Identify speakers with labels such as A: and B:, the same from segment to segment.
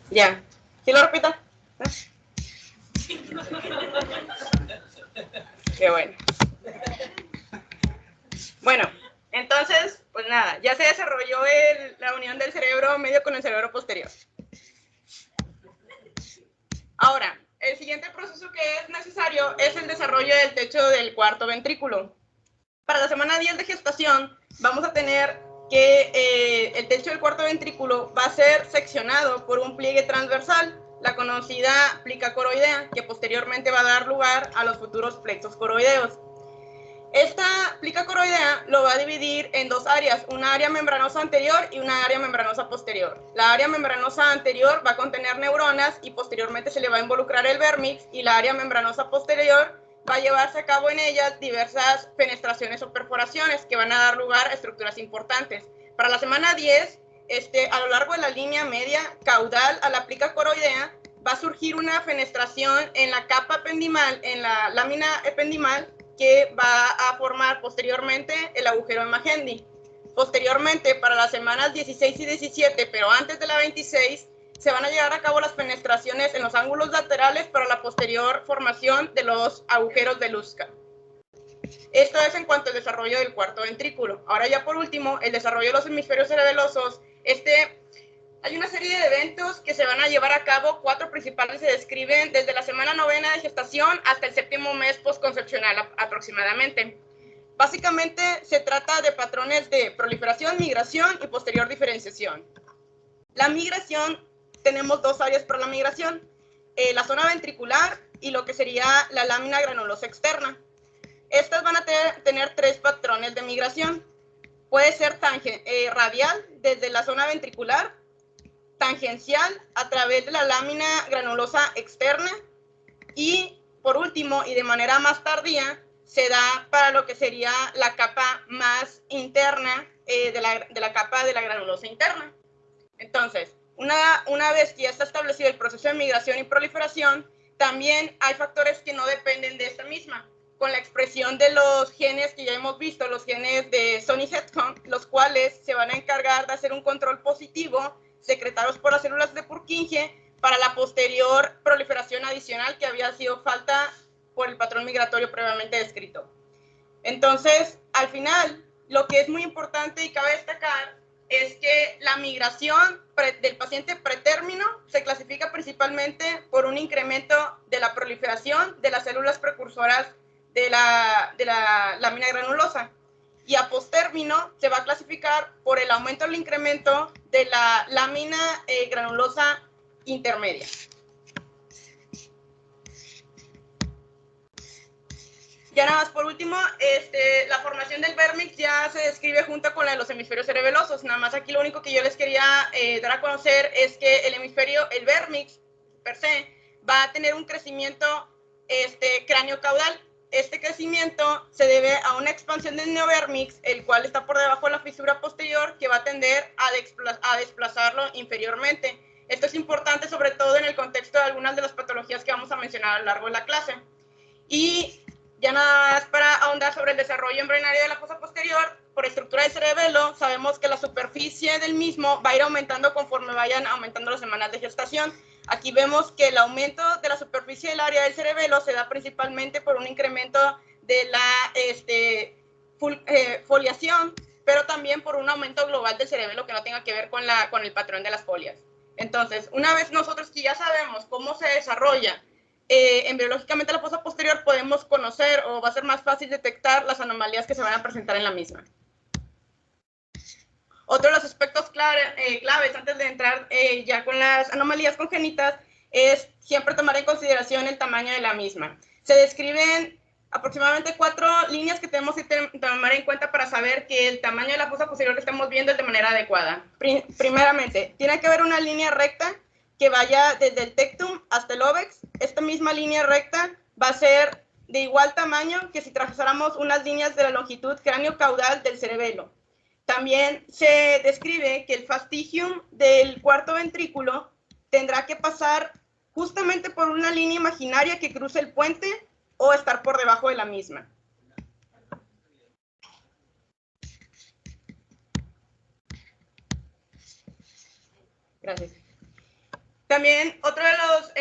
A: Ya. ¿Sí lo repito? Qué bueno. Bueno, entonces, pues nada, ya se desarrolló la unión del cerebro medio con el cerebro posterior. Ahora, el siguiente proceso que es necesario es el desarrollo del techo del cuarto ventrículo. Para la semana 10 de gestación vamos a tener que el techo del cuarto ventrículo va a ser seccionado por un pliegue transversal, la conocida plica coroidea, que posteriormente va a dar lugar a los futuros plexos coroideos. Esta plica coroidea lo va a dividir en dos áreas, una área membranosa anterior y una área membranosa posterior. La área membranosa anterior va a contener neuronas y posteriormente se le va a involucrar el vérmix, y la área membranosa posterior va a llevarse a cabo en ellas diversas fenestraciones o perforaciones que van a dar lugar a estructuras importantes. Para la semana 10, a lo largo de la línea media caudal a la plica coroidea va a surgir una fenestración en la capa ependimal, en la lámina ependimal, que va a formar posteriormente el agujero de Magendie. Posteriormente, para las semanas 16 y 17, pero antes de la 26, se van a llevar a cabo las fenestraciones en los ángulos laterales para la posterior formación de los agujeros de Luska. Esto es en cuanto al desarrollo del cuarto ventrículo. Ahora ya por último, el desarrollo de los hemisferios cerebelosos. Hay una serie de eventos que se van a llevar a cabo, 4 principales se describen desde la semana 9 de gestación hasta el 7º mes postconcepcional aproximadamente. Básicamente se trata de patrones de proliferación, migración y posterior diferenciación. La migración, tenemos dos áreas para la migración, la zona ventricular y lo que sería la lámina granulosa externa. Estas van a tener 3 patrones de migración. Puede ser radial desde la zona ventricular, tangencial a través de la lámina granulosa externa, y por último y de manera más tardía se da para lo que sería la capa más interna de la capa de la granulosa interna. Entonces, una vez que ya está establecido el proceso de migración y proliferación, también hay factores que no dependen de esta misma, con la expresión de los genes que ya hemos visto, los genes de Sony Hedgehog, los cuales se van a encargar de hacer un control positivo secretados por las células de Purkinje para la posterior proliferación adicional que había sido falta por el patrón migratorio previamente descrito. Entonces, al final, lo que es muy importante y cabe destacar es que la migración del paciente pretérmino se clasifica principalmente por un incremento de la proliferación de las células precursoras de la lámina granulosa, y a postérmino se va a clasificar por el aumento o el incremento de la lámina granulosa intermedia. Ya nada más por último, la formación del vérmix ya se describe junto con la de los hemisferios cerebelosos. Nada más aquí lo único que yo les quería dar a conocer es que el vérmix per se, va a tener un crecimiento cráneo-caudal. Este crecimiento se debe a una expansión del neovérmix, el cual está por debajo de la fisura posterior, que va a tender a desplazarlo inferiormente. Esto es importante sobre todo en el contexto de algunas de las patologías que vamos a mencionar a lo largo de la clase. Y ya nada más para ahondar sobre el desarrollo embrionario de la fosa posterior, por estructura del cerebelo, sabemos que la superficie del mismo va a ir aumentando conforme vayan aumentando las semanas de gestación. Aquí vemos que el aumento de la superficie del área del cerebelo se da principalmente por un incremento de la foliación, pero también por un aumento global del cerebelo que no tenga que ver con el patrón de las folias. Entonces, una vez nosotros que ya sabemos cómo se desarrolla embriológicamente la fosa posterior, podemos conocer o va a ser más fácil detectar las anomalías que se van a presentar en la misma. Otro de los aspectos claves antes de entrar ya con las anomalías congénitas es siempre tomar en consideración el tamaño de la misma. Se describen aproximadamente 4 líneas que tenemos que tomar en cuenta para saber que el tamaño de la fosa posterior que estamos viendo es de manera adecuada. Primeramente, tiene que haber una línea recta que vaya desde el tectum hasta el obex. Esta misma línea recta va a ser de igual tamaño que si trazáramos unas líneas de la longitud cráneo-caudal del cerebelo. También se describe que el fastigium del cuarto ventrículo tendrá que pasar justamente por una línea imaginaria que cruce el puente o estar por debajo de la misma. Gracias. También otro de los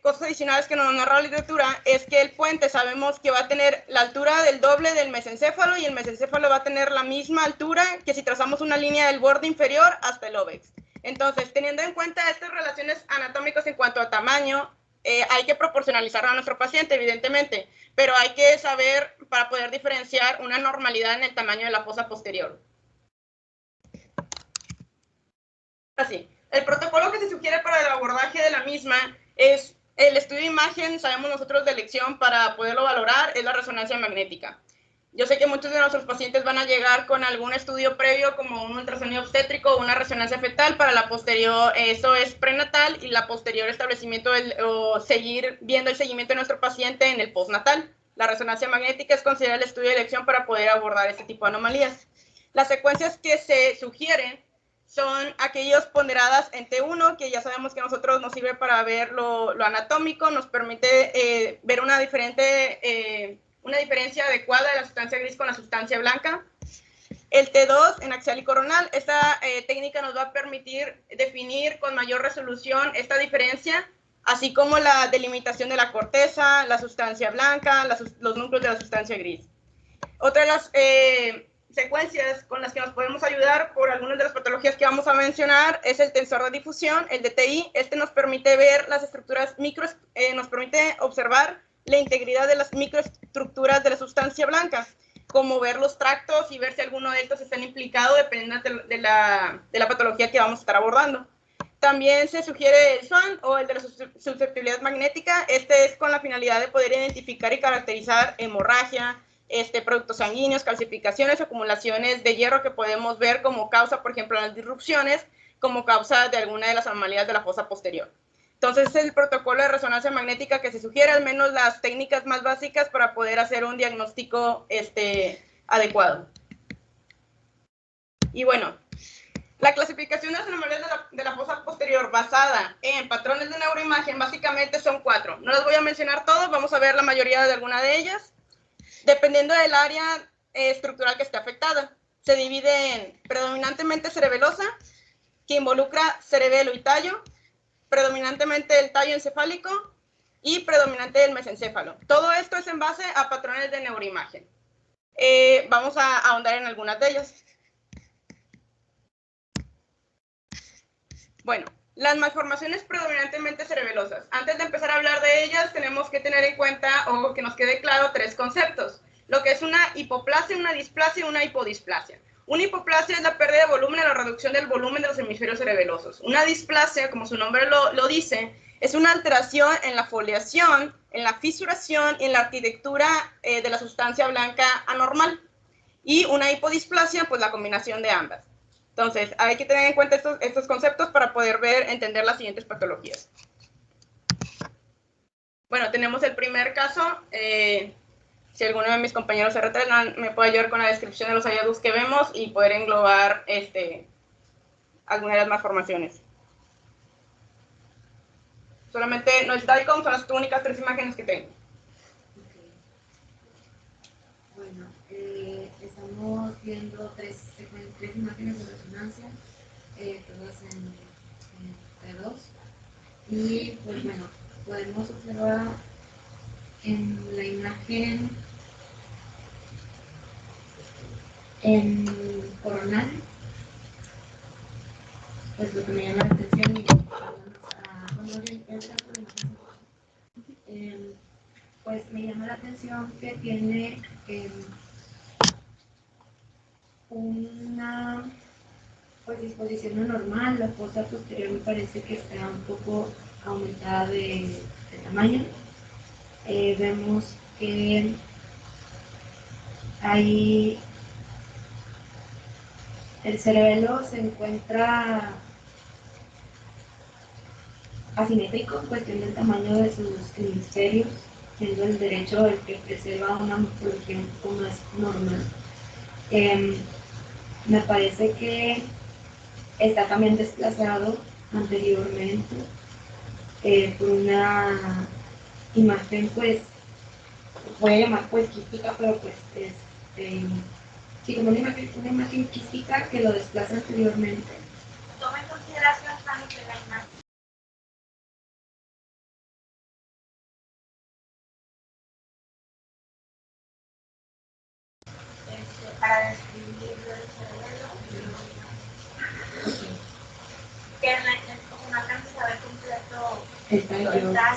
A: cosas adicionales que nos narra la literatura es que el puente sabemos que va a tener la altura del doble del mesencéfalo y el mesencéfalo va a tener la misma altura que si trazamos una línea del borde inferior hasta el óbex. Entonces, teniendo en cuenta estas relaciones anatómicas en cuanto a tamaño, hay que proporcionalizarlo a nuestro paciente, evidentemente, pero hay que saber para poder diferenciar una normalidad en el tamaño de la fosa posterior. Así. El protocolo que se sugiere para el abordaje de la misma es el estudio de imagen, sabemos nosotros de elección para poderlo valorar, es la resonancia magnética. Yo sé que muchos de nuestros pacientes van a llegar con algún estudio previo como un ultrasonido obstétrico o una resonancia fetal para la posterior, eso es prenatal y la posterior establecimiento o seguir viendo el seguimiento de nuestro paciente en el postnatal. La resonancia magnética es considerada el estudio de elección para poder abordar este tipo de anomalías. Las secuencias que se sugieren son aquellas ponderadas en T1, que ya sabemos que a nosotros nos sirve para ver lo anatómico, nos permite ver una diferencia adecuada de la sustancia gris con la sustancia blanca. El T2 en axial y coronal, esta técnica nos va a permitir definir con mayor resolución esta diferencia, así como la delimitación de la corteza, la sustancia blanca, los núcleos de la sustancia gris. Otra de las secuencias con las que nos podemos ayudar por algunas de las patologías que vamos a mencionar es el tensor de difusión, el DTI. Este nos permite ver las estructuras nos permite observar la integridad de las microestructuras de la sustancia blanca, como ver los tractos y ver si alguno de estos está implicado dependiendo de la patología que vamos a estar abordando. También se sugiere el SWAN o el de la susceptibilidad magnética. Este es con la finalidad de poder identificar y caracterizar hemorragia, productos sanguíneos, calcificaciones, acumulaciones de hierro que podemos ver como causa, por ejemplo, en las disrupciones, como causa de alguna de las anomalías de la fosa posterior. Entonces, es el protocolo de resonancia magnética que se sugiere, al menos las técnicas más básicas para poder hacer un diagnóstico adecuado. Y bueno, la clasificación de las anomalías de la fosa posterior basada en patrones de neuroimagen básicamente son 4. No las voy a mencionar todas, vamos a ver la mayoría de alguna de ellas. Dependiendo del área estructural que esté afectada, se divide en predominantemente cerebelosa, que involucra cerebelo y tallo, predominantemente el tallo encefálico y predominante del mesencéfalo. Todo esto es en base a patrones de neuroimagen. Vamos a ahondar en algunas de ellas. Bueno, las malformaciones predominantemente cerebelosas. Antes de empezar a hablar de ellas, tenemos que tener en cuenta o que nos quede claro 3 conceptos. Lo que es una hipoplasia, una displasia y una hipodisplasia. Una hipoplasia es la pérdida de volumen o la reducción del volumen de los hemisferios cerebelosos. Una displasia, como su nombre lo dice, es una alteración en la foliación, en la fisuración y en la arquitectura de la sustancia blanca anormal. Y una hipodisplasia, pues la combinación de ambas. Entonces, hay que tener en cuenta estos conceptos para poder entender las siguientes patologías. Bueno, tenemos el primer caso. Si alguno de mis compañeros se retrasan, me puede ayudar con la descripción de los hallazgos que vemos y poder englobar algunas de las malformaciones. Solamente no es DICOM, son las únicas 3 imágenes que tengo.
B: Bueno, estamos viendo tres imágenes de resonancia, todas en T2. Y pues bueno, podemos observar en la imagen en coronal, pues lo que me llama la atención y pues me llama la atención que tiene una pues, disposición anormal. La fosa posterior me parece que está un poco aumentada de tamaño. Vemos que ahí el cerebelo se encuentra asimétrico en cuestión del tamaño de sus hemisferios, siendo el derecho el que preserva una morfología un poco más normal. Me parece que está también desplazado anteriormente por una imagen, pues, voy a llamar pues quística, pero pues sí, como una imagen quística que lo desplaza anteriormente.
C: Toma en consideración también que la imagen
B: no alcanzas a ver completo el tallo. Sí. Ajá.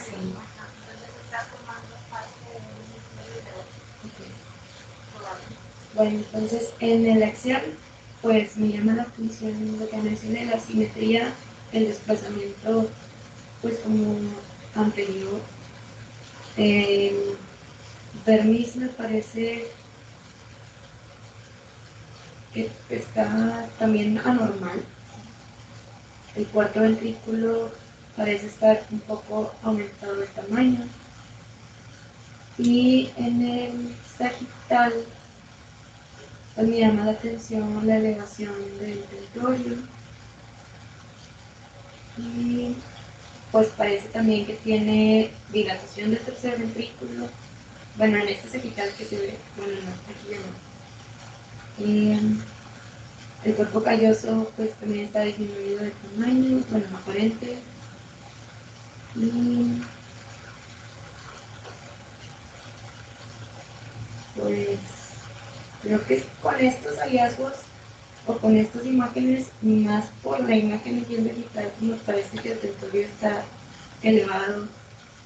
B: Entonces está formando parte de un hemisferio de otro. Okay. Bueno, entonces en el axial, pues me llama la atención lo que mencioné, la simetría, el desplazamiento, pues como anterior. Vermis me parece que está también anormal. El cuarto ventrículo parece estar un poco aumentado de tamaño. Y en el sagital, pues me llama la atención la elevación del tentorio. Y pues parece también que tiene dilatación del tercer ventrículo. Bueno, en este sagital que se ve, bueno, no, aquí ya no. El cuerpo calloso pues también está disminuido de tamaño, bueno, aparente. Y pues creo que con estos hallazgos o con estas imágenes, más por la imagen aquí en digital, me parece que el territorio está elevado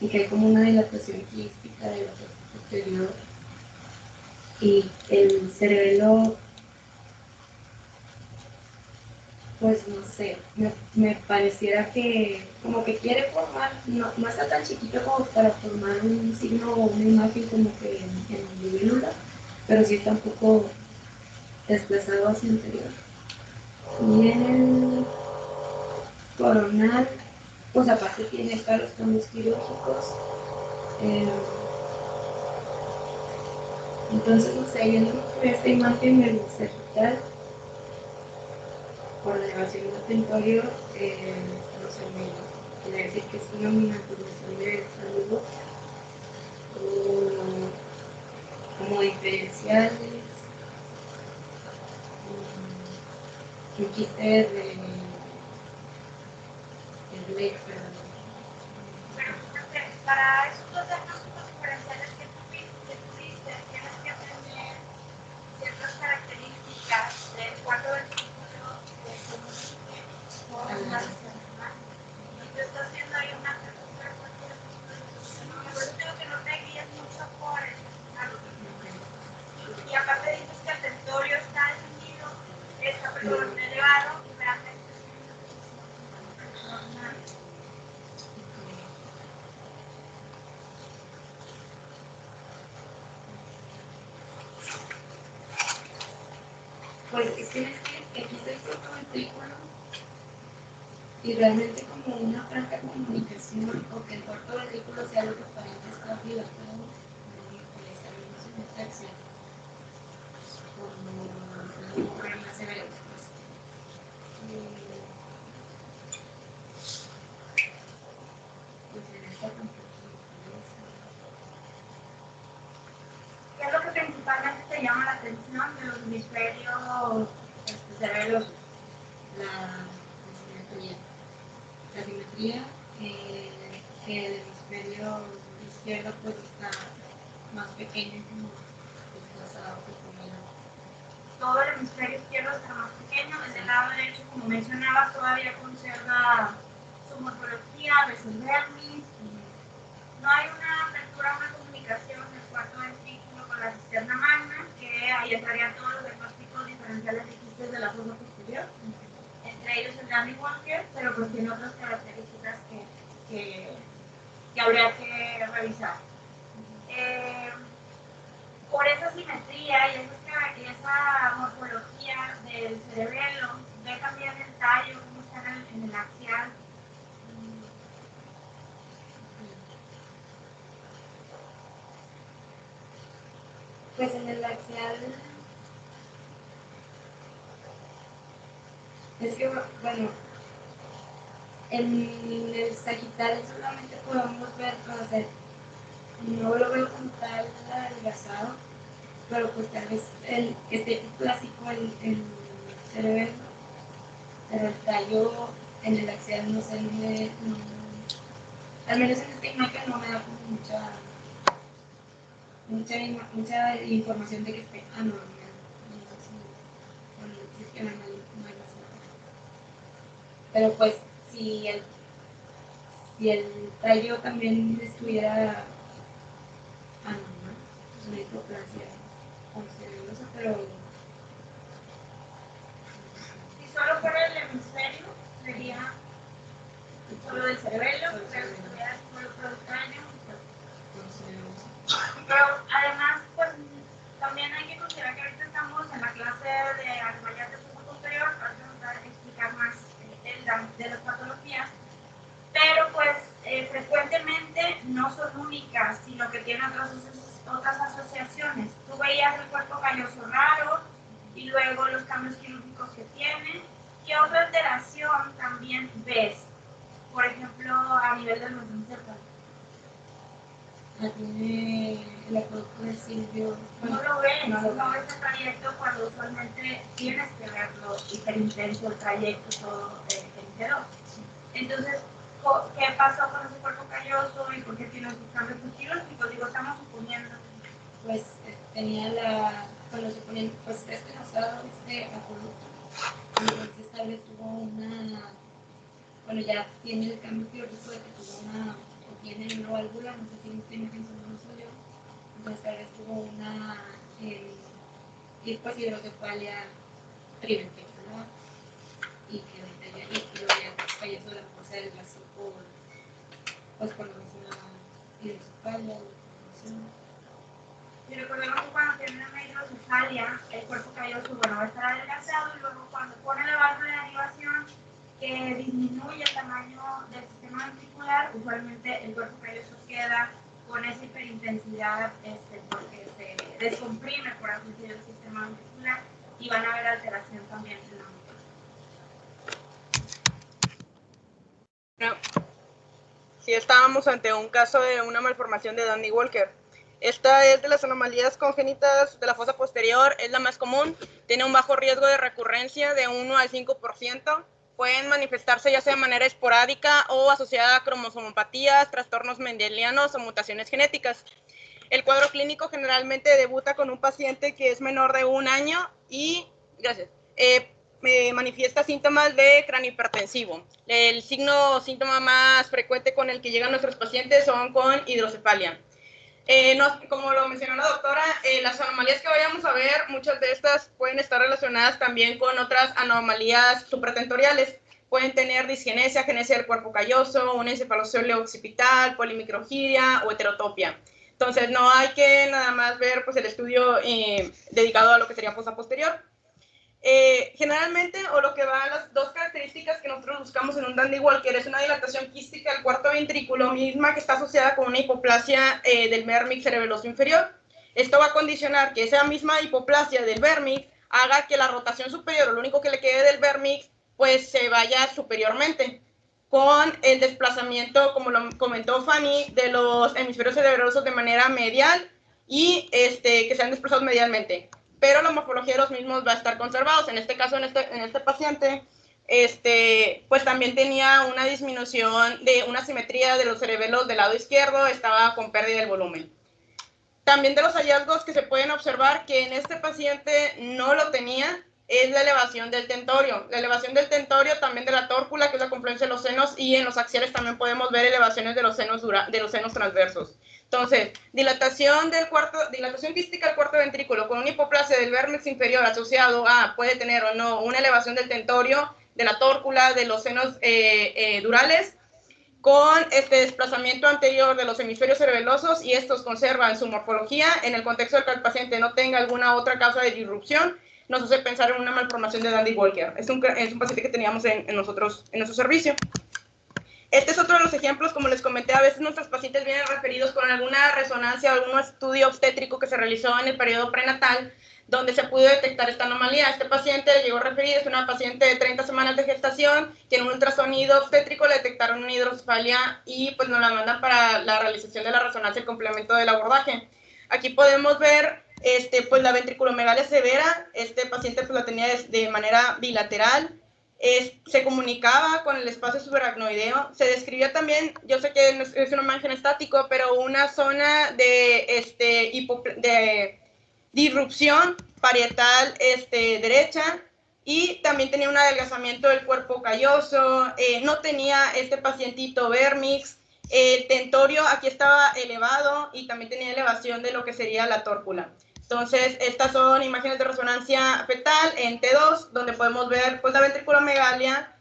B: y que hay como una dilatación quística de la parte posterior. Y el cerebelo, pues no sé, me pareciera que como que quiere formar, no está tan chiquito como para formar un signo o una imagen como que en libélula, pero sí está un poco desplazado hacia el interior. Y en el coronal, pues aparte tiene acá los cambios quirúrgicos. Entonces, no sé, viendo por esta imagen del sagital, por la elevación del tentorio, no sé, me quiere decir que es una miniaturización de saludo, como diferenciales, un quiste de Blake, perdón. Pero para esos dos diagnósticos diferenciales que tuviste, tienes que tener ciertas características del cuarto ventrículo de cómo más y tú estás haciendo ahí una pregunta por eso digo que no te guíes mucho por el y aparte dices que el tentorio está definido, está perdón, elevado y realmente normal. Pues es que aquí está el cuarto ventrículo y realmente como una franca comunicación o que el cuarto ventrículo sea lo que aparenta estar dilatado con esta misma simetría como un problema severo después. Pues en esta ¿qué es lo que principalmente te llama la atención de los hemisferios cerebros? La simetría, que el hemisferio izquierdo pues está más pequeño como desplazado que comido. Todo el hemisferio izquierdo está más pequeño, el del lado derecho, como mencionabas, todavía conserva su morfología, mesodermis. No hay una apertura, una comunicación del cuarto ventrículo con la cisterna magna, que ahí entrarían todos los diagnósticos diferenciales de quistes de la fosa posterior. Entre ellos el Danny Walker, pero pues tiene otras características que habría que revisar. Por esa simetría y esa morfología del cerebelo, ve también el tallo, cómo está en el axial. Pues en el axial, es que, bueno, en el sagital solamente podemos ver, o sea, no lo veo como tal adelgazado, pero pues tal vez el que esté clásico, el cerebelo, pero el tallo en el axial no sé, al menos en esta imagen no me da como mucha información de que esté anormal. No sé si es que no hay. Pero pues si si el tallo también estuviera anormal, una hipoplasia concerelosa, pero
C: si solo fuera el hemisferio, sería solo del cerebelo, pero si tuviera solo por el cráneo, pero además, pues también hay que considerar que ahorita estamos en la clase de anomalías de flujo posterior, ahora vamos a explicar más de las patologías, pero pues frecuentemente no son únicas, sino que tienen otras asociaciones. Tú veías el cuerpo calloso raro y luego los cambios quirúrgicos que tiene. ¿Qué otra alteración también ves? Por ejemplo, a nivel del mesencéfalo.
B: tiene el acueducto de Silvio.
C: No lo ves, no ves el trayecto cuando usualmente tienes que verlo hiperintenso, el trayecto todo entero. Entonces, ¿qué pasó con ese cuerpo calloso y por qué tiene esos cambios quirúrgicos? Digo, estamos suponiendo.
B: Pues tenía cuando se ponían, pues nosado acueducto, entonces tal vez tuvo bueno, ya tiene el cambio quirúrgico de que tuvo o tiene una válvula, no sé si me estoy pensando, no soy yo, entonces tal vez tuvo una hidrocefalia preventiva, ¿no? Y que ahorita ya falleció, la mejor se desplazó por lo mismo hidrocefalia,
C: Y recordemos que cuando tiene una hidrocefalia, el cuerpo calloso, bueno, va a estar adelgazado y luego cuando pone la válvula de derivación que disminuye el tamaño del sistema ventricular, usualmente el cuerpo calloso queda con esa hiperintensidad porque se descomprime, por así decirlo, el sistema ventricular y van a haber alteración también en la motor.
A: Sí, estábamos ante un caso de una malformación de Dandy-Walker. Esta es de las anomalías congénitas de la fosa posterior, es la más común, tiene un bajo riesgo de recurrencia de 1 al 5%, pueden manifestarse ya sea de manera esporádica o asociada a cromosomopatías, trastornos mendelianos o mutaciones genéticas. El cuadro clínico generalmente debuta con un paciente que es menor de 1 año y, manifiesta síntomas de cráneo hipertensivo. El síntoma más frecuente con el que llegan nuestros pacientes son con hidrocefalia. Como lo mencionó la doctora, las anomalías que vayamos a ver, muchas de estas pueden estar relacionadas también con otras anomalías supratentoriales. Pueden tener disgenesia, genesia del cuerpo calloso, una encefalocele occipital, polimicrogiria o heterotopia. Entonces, no hay que nada más ver pues, el estudio dedicado a lo que sería fosa posterior. Generalmente, o lo que va a las dos características que nosotros buscamos en un Dandy-Walker es una dilatación quística del cuarto ventrículo, misma que está asociada con una hipoplasia del vérmix cerebeloso inferior. Esto va a condicionar que esa misma hipoplasia del vérmix haga que la rotación superior, o lo único que le quede del vérmix, pues se vaya superiormente, con el desplazamiento, como lo comentó Fanny, de los hemisferios cerebrosos de manera medial y que sean desplazados medialmente. Pero la morfología de los mismos va a estar conservados. En este caso, en este paciente, pues también tenía una disminución de una simetría de los cerebelos del lado izquierdo, estaba con pérdida del volumen. También de los hallazgos que se pueden observar que en este paciente no lo tenía, es la elevación del tentorio. La elevación del tentorio, también de la tórcula, que es la confluencia de los senos, y en los axiales también podemos ver elevaciones de los senos transversos. Entonces, dilatación quística del cuarto ventrículo con una hipoplasia del vérmix inferior asociado a, puede tener o no, una elevación del tentorio, de la tórcula, de los senos durales, con desplazamiento anterior de los hemisferios cerebelosos, y estos conservan su morfología. En el contexto de que el paciente no tenga alguna otra causa de disrupción, nos hace pensar en una malformación de Dandy-Walker. Es un paciente que teníamos en nuestro servicio. Este es otro de los ejemplos, como les comenté, a veces nuestros pacientes vienen referidos con alguna resonancia o algún estudio obstétrico que se realizó en el periodo prenatal, donde se pudo detectar esta anomalía. Este paciente llegó referido, es una paciente de 30 semanas de gestación, que en un ultrasonido obstétrico le detectaron una hidrocefalia y pues nos la mandan para la realización de la resonancia y complemento del abordaje. Aquí podemos ver pues la ventriculomegalia severa. Este paciente pues la tenía de manera bilateral. Se comunicaba con el espacio subaracnoideo. Se describía también, yo sé que es un margen estático, pero una zona de disrupción parietal derecha, y también tenía un adelgazamiento del cuerpo calloso, no tenía este pacientito vermix, el tentorio aquí estaba elevado y también tenía elevación de lo que sería la tórcula. Entonces, estas son imágenes de resonancia fetal en T2, donde podemos ver pues, la ventriculomegalia,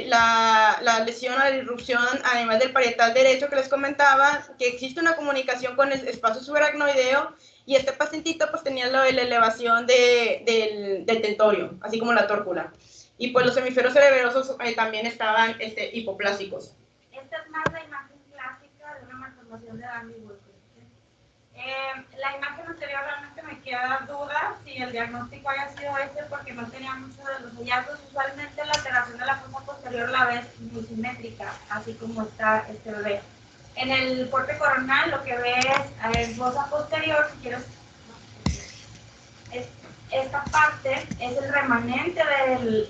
A: la lesión o la disrupción a nivel del parietal derecho que les comentaba, que existe una comunicación con el espacio subaracnoideo, y este pacientito pues tenía la elevación del tentorio, así como la tórcula. Y pues los hemisferios cerebrosos también estaban hipoplásicos.
C: Esta es más la imagen clásica de una malformación de Dandy Walker. La imagen anterior realmente me queda duda si el diagnóstico haya sido este porque no tenía muchos de los hallazgos. Usualmente la alteración de la fosa posterior la ves muy simétrica, así como está este bebé. En el corte coronal lo que ves es fosa posterior, si quieres, esta parte es el remanente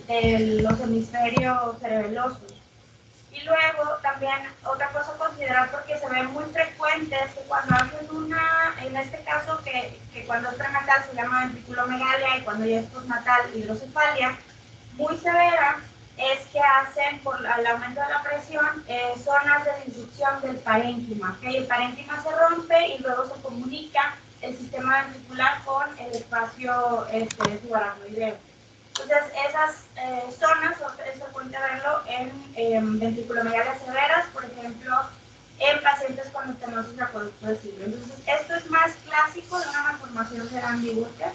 C: de los hemisferios cerebelosos. Y luego también otra cosa a considerar, porque se ve muy frecuente, es que cuando hacen en este caso que cuando es prenatal se llama ventriculomegalia y cuando ya es postnatal hidrocefalia, muy severa, es que hacen por el aumento de la presión zonas de disrupción del parénquima. ¿Okay? El parénquima se rompe y luego se comunica el sistema ventricular con el espacio subaracnoideo. Entonces, esas zonas es frecuente verlo en ventriculomegalia severas, por ejemplo, en pacientes con estenosis de acueducto de Silva. Entonces, esto es más clásico de una malformación de Dandy Walker,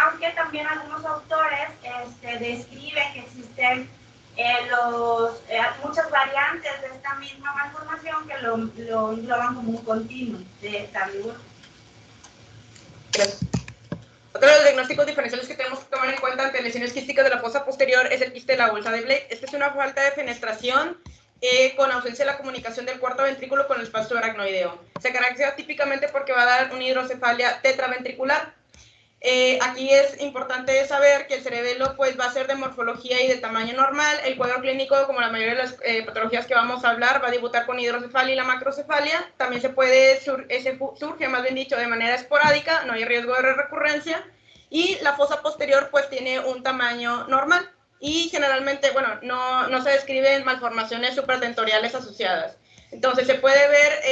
C: aunque también algunos autores describen que existen muchas variantes de esta misma malformación que lo engloban como un continuo de Dandy Walker.
A: Gracias. Otro de los diagnósticos diferenciales que tenemos que tomar en cuenta ante lesiones quísticas de la fosa posterior es el quiste de la bolsa de Blake. Esta es una falta de fenestración con ausencia de la comunicación del cuarto ventrículo con el espacio aracnoideo. Se caracteriza típicamente porque va a dar una hidrocefalia tetraventricular. Aquí es importante saber que el cerebelo pues, va a ser de morfología y de tamaño normal. El cuadro clínico, como la mayoría de las patologías que vamos a hablar, va a debutar con hidrocefalia y la macrocefalia. También surge, más bien dicho, de manera esporádica, no hay riesgo de recurrencia. Y la fosa posterior pues tiene un tamaño normal. Y generalmente, bueno, no se describen malformaciones supratentoriales asociadas. Entonces, se puede ver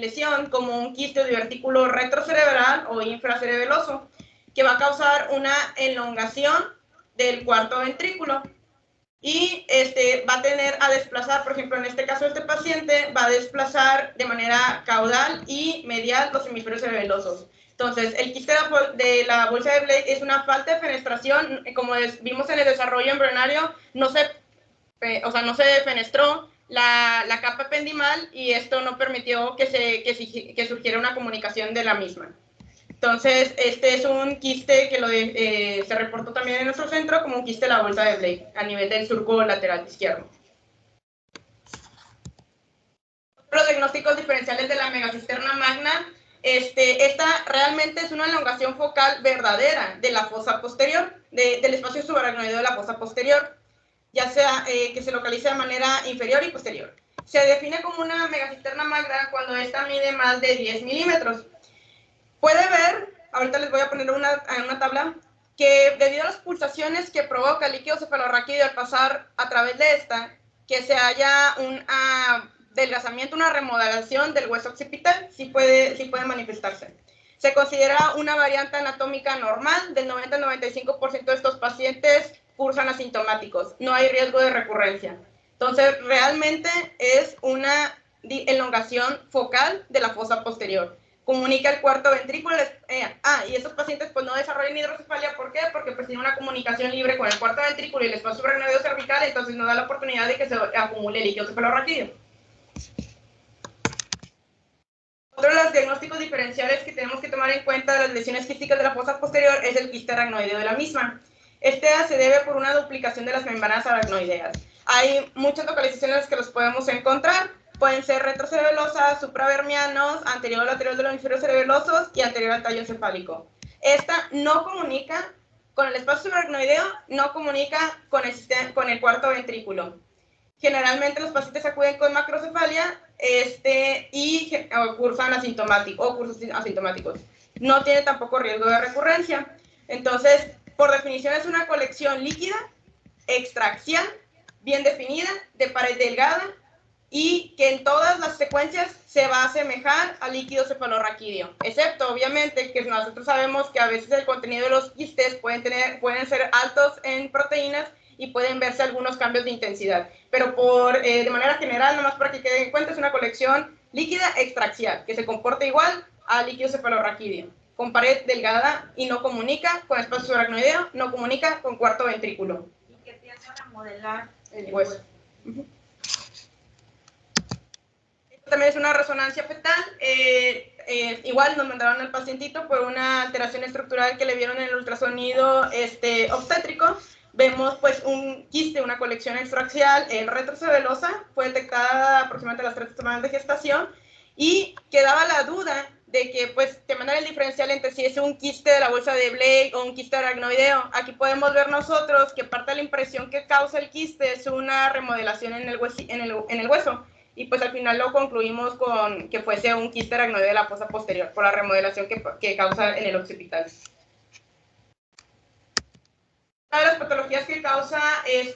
A: lesión como un quiste divertículo retrocerebral o infracerebeloso, que va a causar una elongación del cuarto ventrículo. Y va a tener a desplazar, por ejemplo, en este caso este paciente va a desplazar de manera caudal y medial los hemisferios cerebelosos. Entonces, el quiste de la bolsa de Blake es una falta de fenestración, como vimos en el desarrollo embrionario, no se fenestró la capa ependimal y esto no permitió que surgiera una comunicación de la misma. Entonces, este es un quiste que se reportó también en nuestro centro como un quiste de la bolsa de Blake a nivel del surco lateral izquierdo. Los diagnósticos diferenciales de la megacisterna magna, esta realmente es una elongación focal verdadera de la fosa posterior, del espacio subaracnoideo de la fosa posterior, ya sea que se localice de manera inferior y posterior. Se define como una megacisterna magna cuando esta mide más de 10 milímetros. Puede ver, ahorita les voy a poner una tabla, que debido a las pulsaciones que provoca el líquido cefalorraquídeo al pasar a través de esta, que se haya un adelgazamiento, una remodelación del hueso occipital, sí puede manifestarse. Se considera una variante anatómica normal, del 90 al 95% de estos pacientes cursan asintomáticos, no hay riesgo de recurrencia. Entonces, realmente es una elongación focal de la fosa posterior. Comunica el cuarto ventrículo, y estos pacientes pues no desarrollan hidrocefalia, ¿por qué? Porque pues tiene una comunicación libre con el cuarto ventrículo y el espacio subaracnoideo cervical, entonces no da la oportunidad de que se acumule líquido cefalorraquídeo. Otro de los diagnósticos diferenciales que tenemos que tomar en cuenta de las lesiones quísticas de la fosa posterior es el quiste aracnoideo de la misma. Este se debe por una duplicación de las membranas aracnoideas. Hay muchas localizaciones que los podemos encontrar. Pueden ser retrocerebelosas, supravermianos, anterior o lateral de los hemisferios cerebelosos y anterior al tallo encefálico. Esta no comunica con el espacio subaracnoideo, no comunica con el cuarto ventrículo. Generalmente los pacientes acuden con macrocefalia y cursan asintomáticos. No tiene tampoco riesgo de recurrencia. Entonces, Por definición es una colección líquida, extraaxial, bien definida, de pared delgada y que en todas las secuencias se va a asemejar al líquido cefalorraquídeo, excepto obviamente que nosotros sabemos que a veces el contenido de los quistes pueden ser altos en proteínas y pueden verse algunos cambios de intensidad, pero de manera general, nomás para que quede en cuenta, es una colección líquida extraaxial, que se comporta igual al líquido cefalorraquídeo, con pared delgada y no comunica con espacio subaracnoideo, no comunica con cuarto ventrículo.
C: Y que tiende a remodelar
A: el hueso. Esto también es una resonancia fetal. Igual nos mandaron al pacientito por una alteración estructural que le vieron en el ultrasonido obstétrico. Vemos pues un quiste, una colección extraaxial retrocebelosa, fue detectada aproximadamente a las 3 semanas de gestación y quedaba la duda de que pues te mandan el diferencial entre si es un quiste de la bolsa de Blake o un quiste aracnoideo. Aquí podemos ver nosotros que parte de la impresión que causa el quiste es una remodelación en el hueso. Y pues al final lo concluimos con que fuese un quiste aracnoideo de la fosa posterior por la remodelación que causa en el occipital. Una de las patologías que causa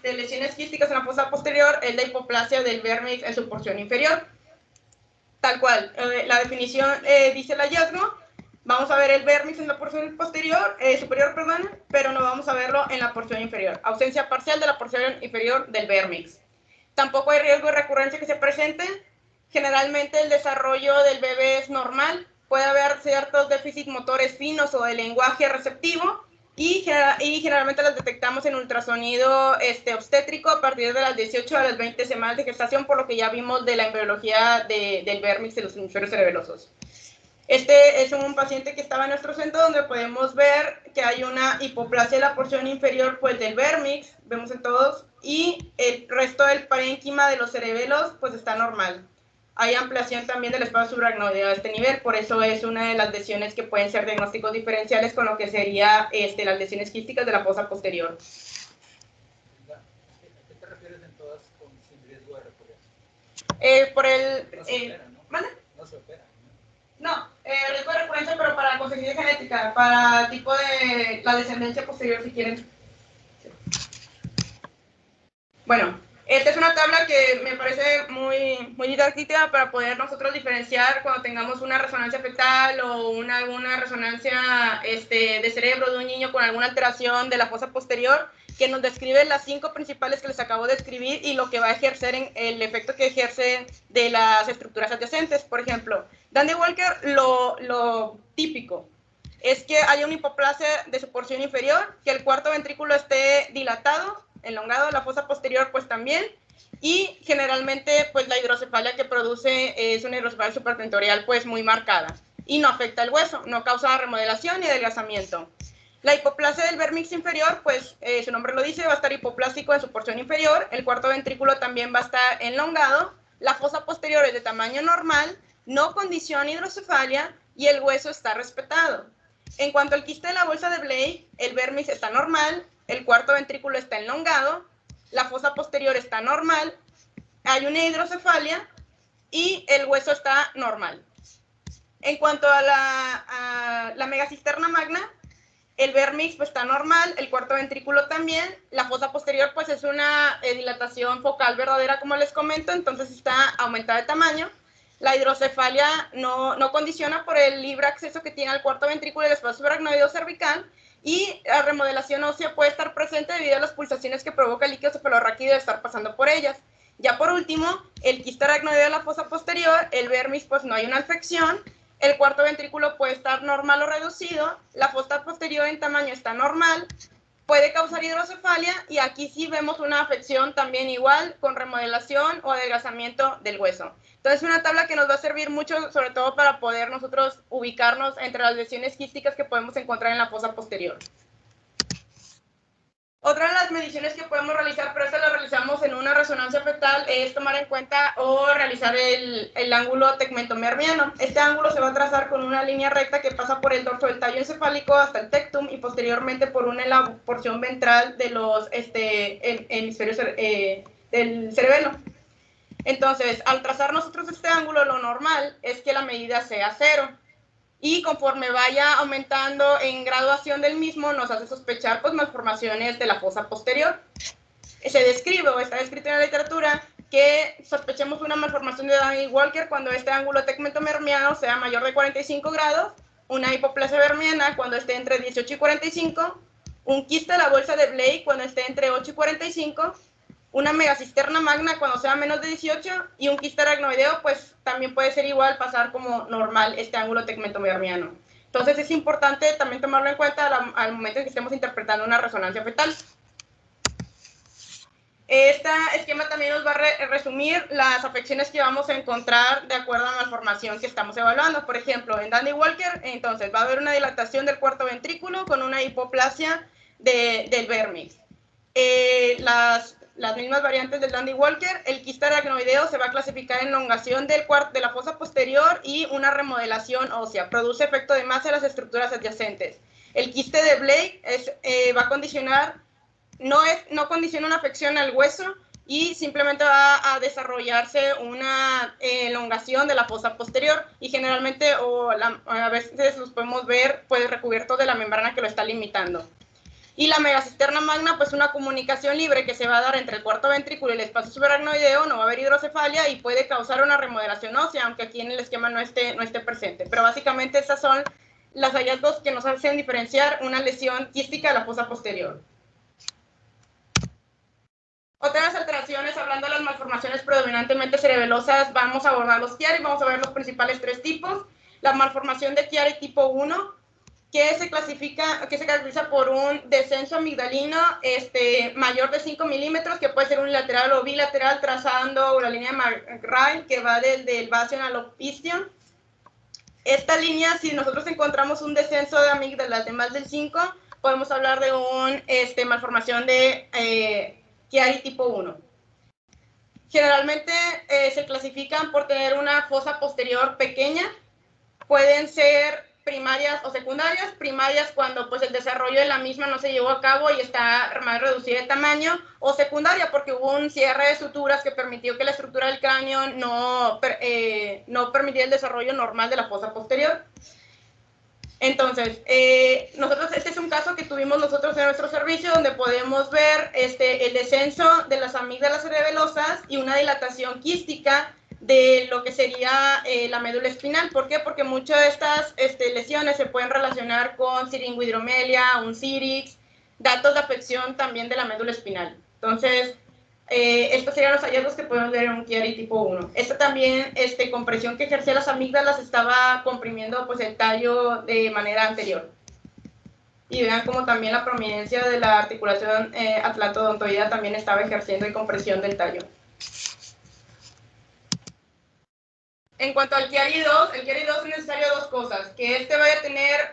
A: lesiones quísticas en la fosa posterior es la hipoplasia del vérmix en su porción inferior. Tal cual, la definición dice el hallazgo. Vamos a ver el vérmix en la porción superior, pero no vamos a verlo en la porción inferior. Ausencia parcial de la porción inferior del vérmix. Tampoco hay riesgo de recurrencia que se presente. Generalmente el desarrollo del bebé es normal. Puede haber ciertos déficits motores finos o de lenguaje receptivo y generalmente las detectamos en ultrasonido obstétrico a partir de las 18 a las 20 semanas de gestación, por lo que ya vimos de la embriología del vérmix de los hemisferios cerebelosos. Este es un paciente que estaba en nuestro centro donde podemos ver que hay una hipoplasia de la porción inferior pues, del vérmix, vemos en todos, y el resto del parénquima de los cerebelos pues está normal. Hay ampliación también del espacio subaracnoideo a este nivel, por eso es una de las lesiones que pueden ser diagnósticos diferenciales con lo que sería las lesiones quísticas de la fosa posterior.
D: ¿A qué te refieres en todas con sin riesgo de recurrencia?
A: Por el...
D: No se opera, ¿no?
A: ¿Vale?
D: No se opera, ¿no?
A: No, riesgo de recurrencia, pero para conseguir genética, para tipo de la descendencia posterior, si quieren. Bueno, esta es una tabla que me parece muy didáctica para poder nosotros diferenciar cuando tengamos una resonancia fetal o alguna resonancia de cerebro de un niño con alguna alteración de la fosa posterior, que nos describe las 5 principales que les acabo de escribir y lo que va a ejercer en el efecto que ejerce de las estructuras adyacentes. Por ejemplo, Dandy Walker, lo típico es que haya una hipoplasia de su porción inferior, que el cuarto ventrículo esté dilatado, elongado, la fosa posterior pues también, y generalmente pues la hidrocefalia que produce es una hidrocefalia supratentorial pues muy marcada y no afecta el hueso, no causa remodelación ni adelgazamiento. La hipoplasia del vérmix inferior, pues su nombre lo dice, va a estar hipoplástico en su porción inferior, el cuarto ventrículo también va a estar elongado, la fosa posterior es de tamaño normal, no condiciona hidrocefalia y el hueso está respetado. En cuanto al quiste de la bolsa de Blake, el vérmix está normal, el cuarto ventrículo está elongado, la fosa posterior está normal, hay una hidrocefalia y el hueso está normal. En cuanto a la megacisterna magna, el vérmix pues, está normal, el cuarto ventrículo también, la fosa posterior pues es una dilatación focal verdadera como les comento, entonces está aumentada de tamaño. La hidrocefalia no condiciona por el libre acceso que tiene al cuarto ventrículo y el espacio subaracnoideo cervical, y la remodelación ósea puede estar presente debido a las pulsaciones que provoca el líquido cefalorraquídeo de estar pasando por ellas. Ya por último, el quiste aracnoideo de la fosa posterior, el vérmix pues no hay una afección, el cuarto ventrículo puede estar normal o reducido, la fosa posterior en tamaño está normal, puede causar hidrocefalia y aquí sí vemos una afección también igual con remodelación o adelgazamiento del hueso. Entonces es una tabla que nos va a servir mucho, sobre todo para poder nosotros ubicarnos entre las lesiones quísticas que podemos encontrar en la fosa posterior. Otra de las mediciones que podemos realizar, pero esta la realizamos en una resonancia fetal, es tomar en cuenta o realizar el ángulo tegmentomermiano. Este ángulo se va a trazar con una línea recta que pasa por el dorso del tallo encefálico hasta el tectum y posteriormente por una en la porción ventral de los hemisferios del cerebelo. Entonces, al trazar nosotros este ángulo, lo normal es que la medida sea 0. y conforme vaya aumentando en graduación del mismo, nos hace sospechar pues malformaciones de la fosa posterior. Se describe o está descrito en la literatura que sospechemos una malformación de Dandy-Walker cuando este ángulo tegmentomermiano sea mayor de 45 grados, una hipoplasia vermiana cuando esté entre 18 y 45, un quiste de la bolsa de Blake cuando esté entre 8 y 45, una megacisterna magna cuando sea menos de 18 y un quiste aracnoideo pues también puede ser igual, pasar como normal este ángulo tegmentomermiano. Entonces es importante también tomarlo en cuenta al momento en que estemos interpretando una resonancia fetal. Este esquema también nos va a resumir las afecciones que vamos a encontrar de acuerdo a la malformación que estamos evaluando. Por ejemplo, en Dandy-Walker, entonces va a haber una dilatación del cuarto ventrículo con una hipoplasia del vérmix. Las mismas variantes del Dandy-Walker, el quiste aracnoideo se va a clasificar en elongación de la fosa posterior y una remodelación ósea. Produce efecto de masa en las estructuras adyacentes. El quiste de Blake va a condicionar, no condiciona una afección al hueso y simplemente va a desarrollarse una elongación de la fosa posterior y generalmente a veces los podemos ver pues recubiertos de la membrana que lo está limitando. Y la megacisterna magna, pues una comunicación libre que se va a dar entre el cuarto ventrículo y el espacio subaracnoideo, no va a haber hidrocefalia y puede causar una remodelación ósea, aunque aquí en el esquema no esté presente. Pero básicamente esas son los hallazgos que nos hacen diferenciar una lesión quística de la fosa posterior. Otras alteraciones, hablando de las malformaciones predominantemente cerebelosas, vamos a abordar los Chiari, vamos a ver los principales tres tipos. La malformación de Chiari tipo 1, que se caracteriza por un descenso amigdalino mayor de 5 milímetros, que puede ser unilateral o bilateral, trazando la línea de McRae, que va desde el vacío al opistion. Esta línea, si nosotros encontramos un descenso de amígdalas de más del 5, podemos hablar de una malformación de Chiari tipo 1. Generalmente se clasifican por tener una fosa posterior pequeña, pueden ser primarias o secundarias. Primarias cuando pues el desarrollo de la misma no se llevó a cabo y está más reducida de tamaño, o secundaria porque hubo un cierre de suturas que permitió que la estructura del cráneo no permitiera el desarrollo normal de la fosa posterior. Entonces, nosotros, este es un caso que tuvimos nosotros en nuestro servicio, donde podemos ver el descenso de las amígdalas cerebelosas y una dilatación quística de lo que sería la médula espinal. ¿Por qué? Porque muchas de estas lesiones se pueden relacionar con siringohidromelia, un CIRIX, datos de afección también de la médula espinal. Entonces, estos serían los hallazgos que podemos ver en un Chiari tipo 1. Esta también, compresión que ejercía las amígdalas, estaba comprimiendo pues, el tallo de manera anterior. Y vean como también la prominencia de la articulación atlatodontoidea también estaba ejerciendo compresión del tallo. En cuanto al Chiari 2, el Chiari 2 es necesario dos cosas: que vaya a tener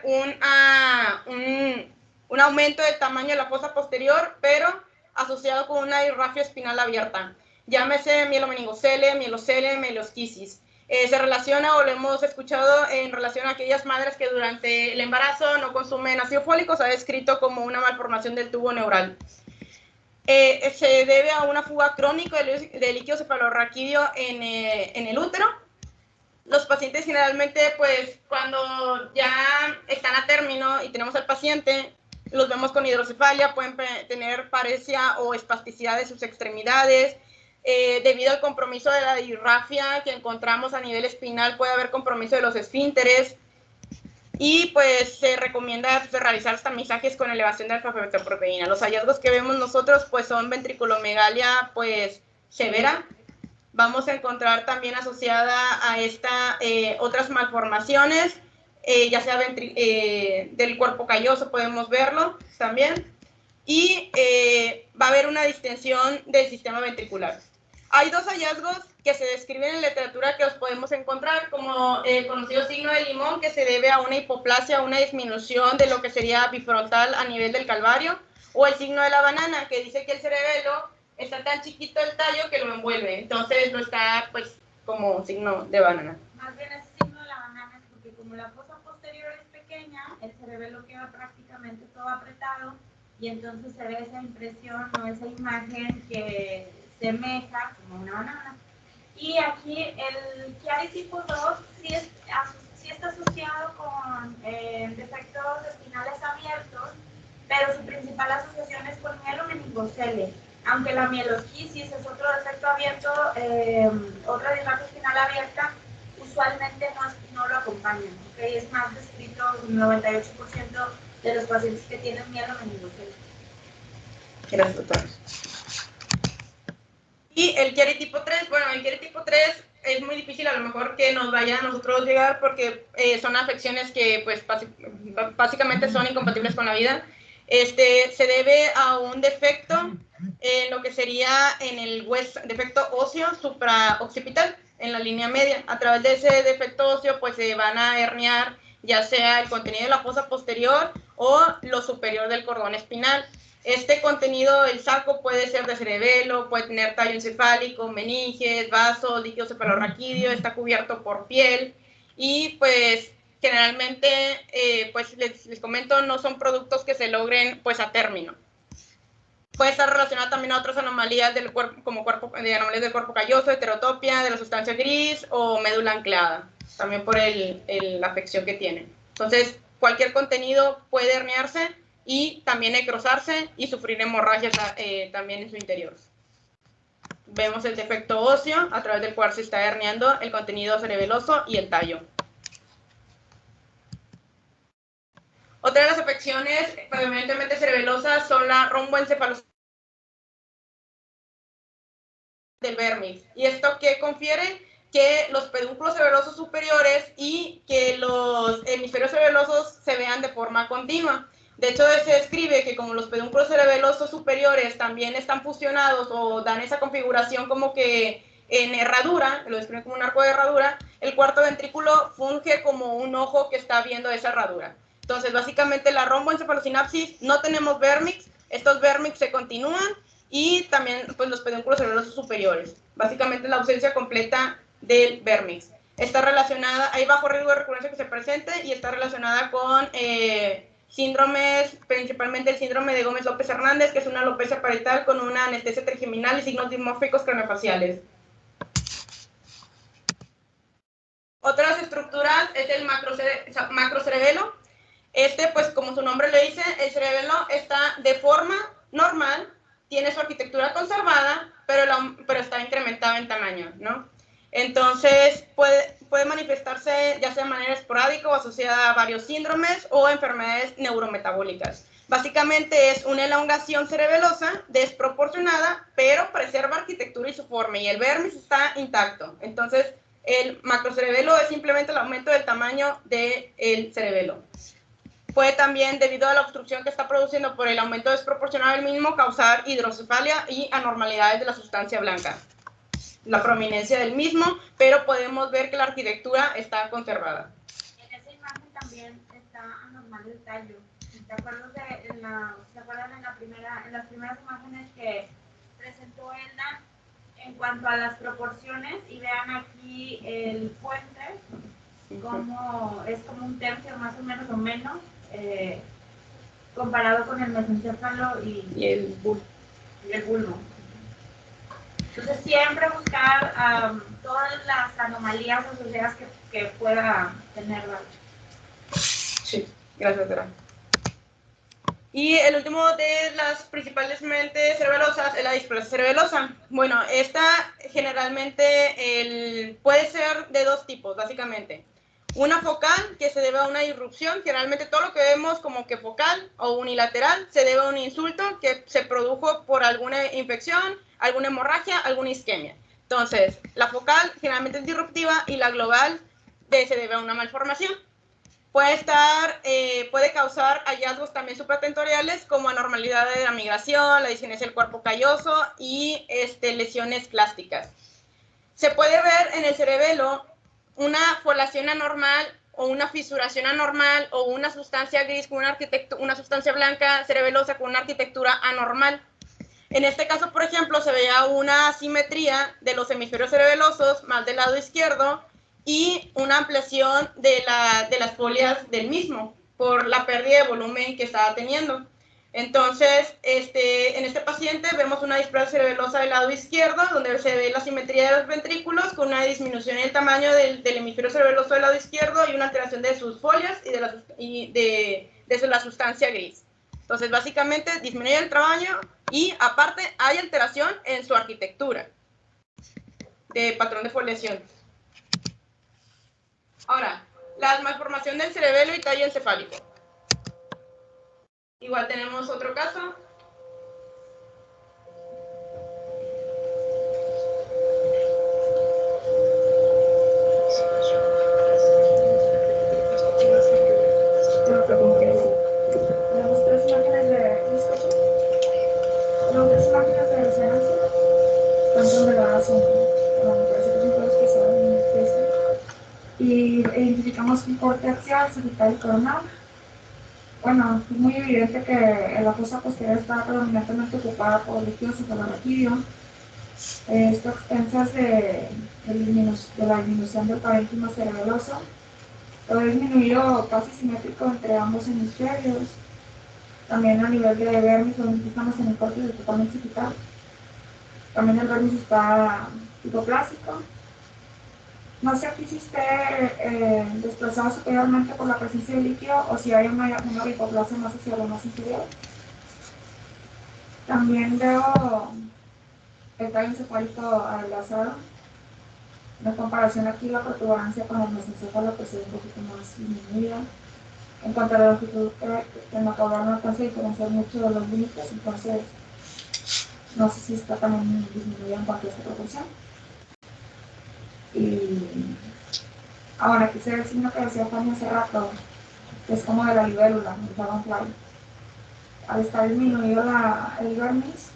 A: un aumento del tamaño de la fosa posterior, pero asociado con una disrafia espinal abierta, llámese mielomeningocele, mielocele, mielosquisis. Se relaciona, o lo hemos escuchado en relación a aquellas madres que durante el embarazo no consumen ácido fólico, se ha descrito como una malformación del tubo neural. Se debe a una fuga crónica de líquido cefalorraquídeo en el útero. Los pacientes generalmente, pues, cuando ya están a término y tenemos al paciente, los vemos con hidrocefalia, pueden tener paresia o espasticidad de sus extremidades. Debido al compromiso de la disrafia que encontramos a nivel espinal, puede haber compromiso de los esfínteres. Y pues se recomienda realizar tamizajes con elevación de alfa-fetoproteína. Los hallazgos que vemos nosotros pues son ventriculomegalia pues severa. Vamos a encontrar también asociada a esta otras malformaciones, ya sea del cuerpo calloso, podemos verlo también. Y va a haber una distensión del sistema ventricular. Hay dos hallazgos que se describen en la literatura que los podemos encontrar, como el conocido signo de limón, que se debe a una hipoplasia, una disminución de lo que sería bifrontal a nivel del calvario, o el signo de la banana, que dice que el cerebelo está tan chiquito el tallo que lo envuelve, entonces no está pues como signo de banana.
C: Más bien ese signo de la banana es porque como la fosa posterior es pequeña, el cerebelo queda prácticamente todo apretado y entonces se ve esa impresión o esa imagen que semeja como una banana. Y aquí el Chiari tipo 2 sí sí está asociado con defectos espinales abiertos, pero su principal asociación es con mielomeningocele. Aunque la mielosquisis es otro defecto abierto, otra disfagia espinal abierta, usualmente no lo acompañan. ¿Okay? Es más descrito un 98% de los pacientes que tienen mielomeningocele.
A: Gracias, doctora. Y el Chiari tipo 3, bueno, el Chiari tipo 3 es muy difícil a lo mejor que nos vaya a nosotros llegar porque son afecciones que pues básicamente son incompatibles con la vida. Se debe a un defecto en lo que sería en el hueso, defecto óseo supraoccipital, en la línea media. A través de ese defecto óseo pues se van a herniar ya sea el contenido de la fosa posterior o lo superior del cordón espinal. Este contenido, el saco, puede ser de cerebelo, puede tener tallo encefálico, meninges, vasos, líquido cefalorraquídeo, está cubierto por piel y pues generalmente, pues les comento, no son productos que se logren pues a término. Puede estar relacionado también a otras anomalías del cuerpo, como anomalías del cuerpo calloso, heterotopia, de la sustancia gris o médula anclada, también por la afección que tiene. Entonces, cualquier contenido puede herniarse y también necrosarse y sufrir hemorragias también en su interior. Vemos el defecto óseo a través del cual se está herniando el contenido cerebeloso y el tallo. Otra de las afecciones predominantemente cerebelosas son la romboencefalosis del vermis. ¿Y esto qué confiere? Que los pedúnculos cerebelosos superiores y que los hemisferios cerebelosos se vean de forma continua. De hecho, se describe que como los pedúnculos cerebelosos superiores también están fusionados o dan esa configuración como que en herradura, lo describen como un arco de herradura, el cuarto ventrículo funge como un ojo que está viendo esa herradura. Entonces, básicamente la romboencefalosinapsis, no tenemos vérmix, estos vérmix se continúan y también pues, los pedúnculos cerebelosos superiores. Básicamente la ausencia completa del vérmix. Está relacionada, hay bajo riesgo de recurrencia que se presente y está relacionada con síndromes, principalmente el síndrome de Gómez-López Hernández, que es una alopecia parietal con una anestesia trigeminal y signos dimórficos craneofaciales. Otras estructuras es el macrocerebelo. Pues como su nombre le dice, el cerebelo está de forma normal, tiene su arquitectura conservada, pero está incrementado en tamaño, ¿no? Entonces, puede manifestarse ya sea de manera esporádica o asociada a varios síndromes o enfermedades neurometabólicas. Básicamente es una elongación cerebelosa desproporcionada, pero preserva arquitectura y su forma, y el vermis está intacto. Entonces, el macrocerebelo es simplemente el aumento del tamaño del cerebelo. Puede también, debido a la obstrucción que está produciendo por el aumento desproporcionado del mismo, causar hidrocefalia y anormalidades de la sustancia blanca. La prominencia del mismo, pero podemos ver que la arquitectura está conservada.
C: En esa imagen también está anormal el tallo. ¿Se acuerdan en las primeras imágenes que presentó Elda en cuanto a las proporciones? Y vean aquí el puente, como es como un tercio más o menos, comparado con el mesencéfalo y el bulbo. Entonces, siempre buscar todas las anomalías asociadas que pueda tener.
A: Sí, gracias, Dora. Y el último de las principales mentes cerebelosas es la displasia cerebelosa. Bueno, esta generalmente puede ser de dos tipos, básicamente. Una focal, que se debe a una irrupción, generalmente todo lo que vemos como que focal o unilateral se debe a un insulto que se produjo por alguna infección, alguna hemorragia, alguna isquemia. Entonces, la focal generalmente es disruptiva y la global se debe a una malformación. Puede causar hallazgos también supratentoriales como anormalidad de la migración, la disgenesia del cuerpo calloso y lesiones plásticas. Se puede ver en el cerebelo una folación anormal o una fisuración anormal o una sustancia gris con una sustancia blanca cerebelosa con una arquitectura anormal. En este caso, por ejemplo, se veía una asimetría de los hemisferios cerebelosos más del lado izquierdo y una ampliación de las folias del mismo por la pérdida de volumen que estaba teniendo. Entonces, en este paciente vemos una displasia cerebelosa del lado izquierdo, donde se ve la simetría de los ventrículos, con una disminución en el tamaño del hemisferio cerebeloso del lado izquierdo y una alteración de sus folias y de la sustancia gris. Entonces, básicamente, disminuye el tamaño y, aparte, hay alteración en su arquitectura de patrón de foliación. Ahora, la malformación del cerebelo y tallo encefálico. Igual tenemos otro caso.
B: Tenemos tres imágenes de discocho. Tenemos tres imágenes de resonancia. Están ponderadas son, bueno, me parece que son todas que saben en el texto. Y identificamos un corte axial, cervical y coronal. Bueno, es muy evidente que la fosa posterior está predominantemente ocupada por líquidos cefalorraquídeo. Esto expensas de la disminución del parénquima cerebeloso. Todo disminuido casi simétrico entre ambos hemisferios. También a nivel de vermis lo identificamos en el córtex totalmente occipital. También el vermis está hipoplásico. No sé aquí si esté desplazado superiormente por la presencia de líquido o si hay una hipoplasia más hacia lo más inferior. También veo el tallo encefálico adelgazado. En comparación aquí la protuberancia con el mesencéfalo pues es un poquito más disminuida. En cuanto a la longitud, el macabrón no alcanza a diferenciar mucho de los límites, entonces no sé si está también disminuida en cuanto a esta proporción. Y ahora aquí se ve el signo que decía Fanny hace rato, que es como de la libélula, el dragonfly. Al estar disminuido el vermis,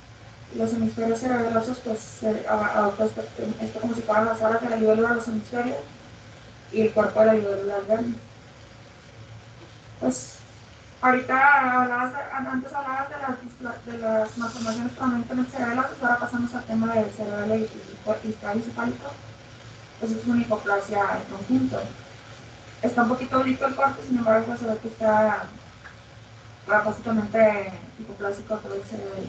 B: los hemisferios cerebelosos, pues esto como si fueran las alas de la libélula de los hemisferios y el cuerpo de la libélula del vermis. Pues ahorita antes hablabas de las malformaciones permanentemente cerebelosas, ahora pasamos al tema del cerebelo y tallo encefálico. Pues es una hipoplasia en conjunto. Está un poquito bonito el corte, sin embargo, se ve que está básicamente hipoplásico todo el cerebelo.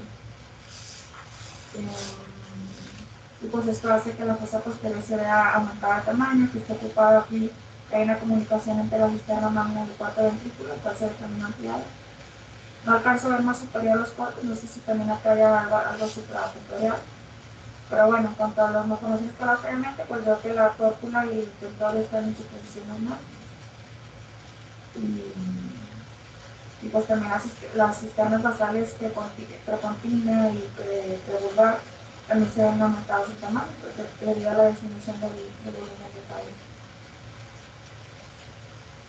B: Y pues esto hace que la fosa posterior se vea aumentada de tamaño, que esté ocupada aquí, hay una comunicación entre la cisterna magna y el cuarto ventrículo, el cual se ve también ampliado. No alcanzo a ver más superior los cortes, no sé si también acá hay algo suprasuperior. Pero bueno, en cuanto a las malformaciones previamente, pues veo que la córpula y el tentor están en su posición normal. Y pues también las cisternas basales precontigua y prebulbar también se ven aumentadas en tamaño, debido a la disminución del volumen de tallo.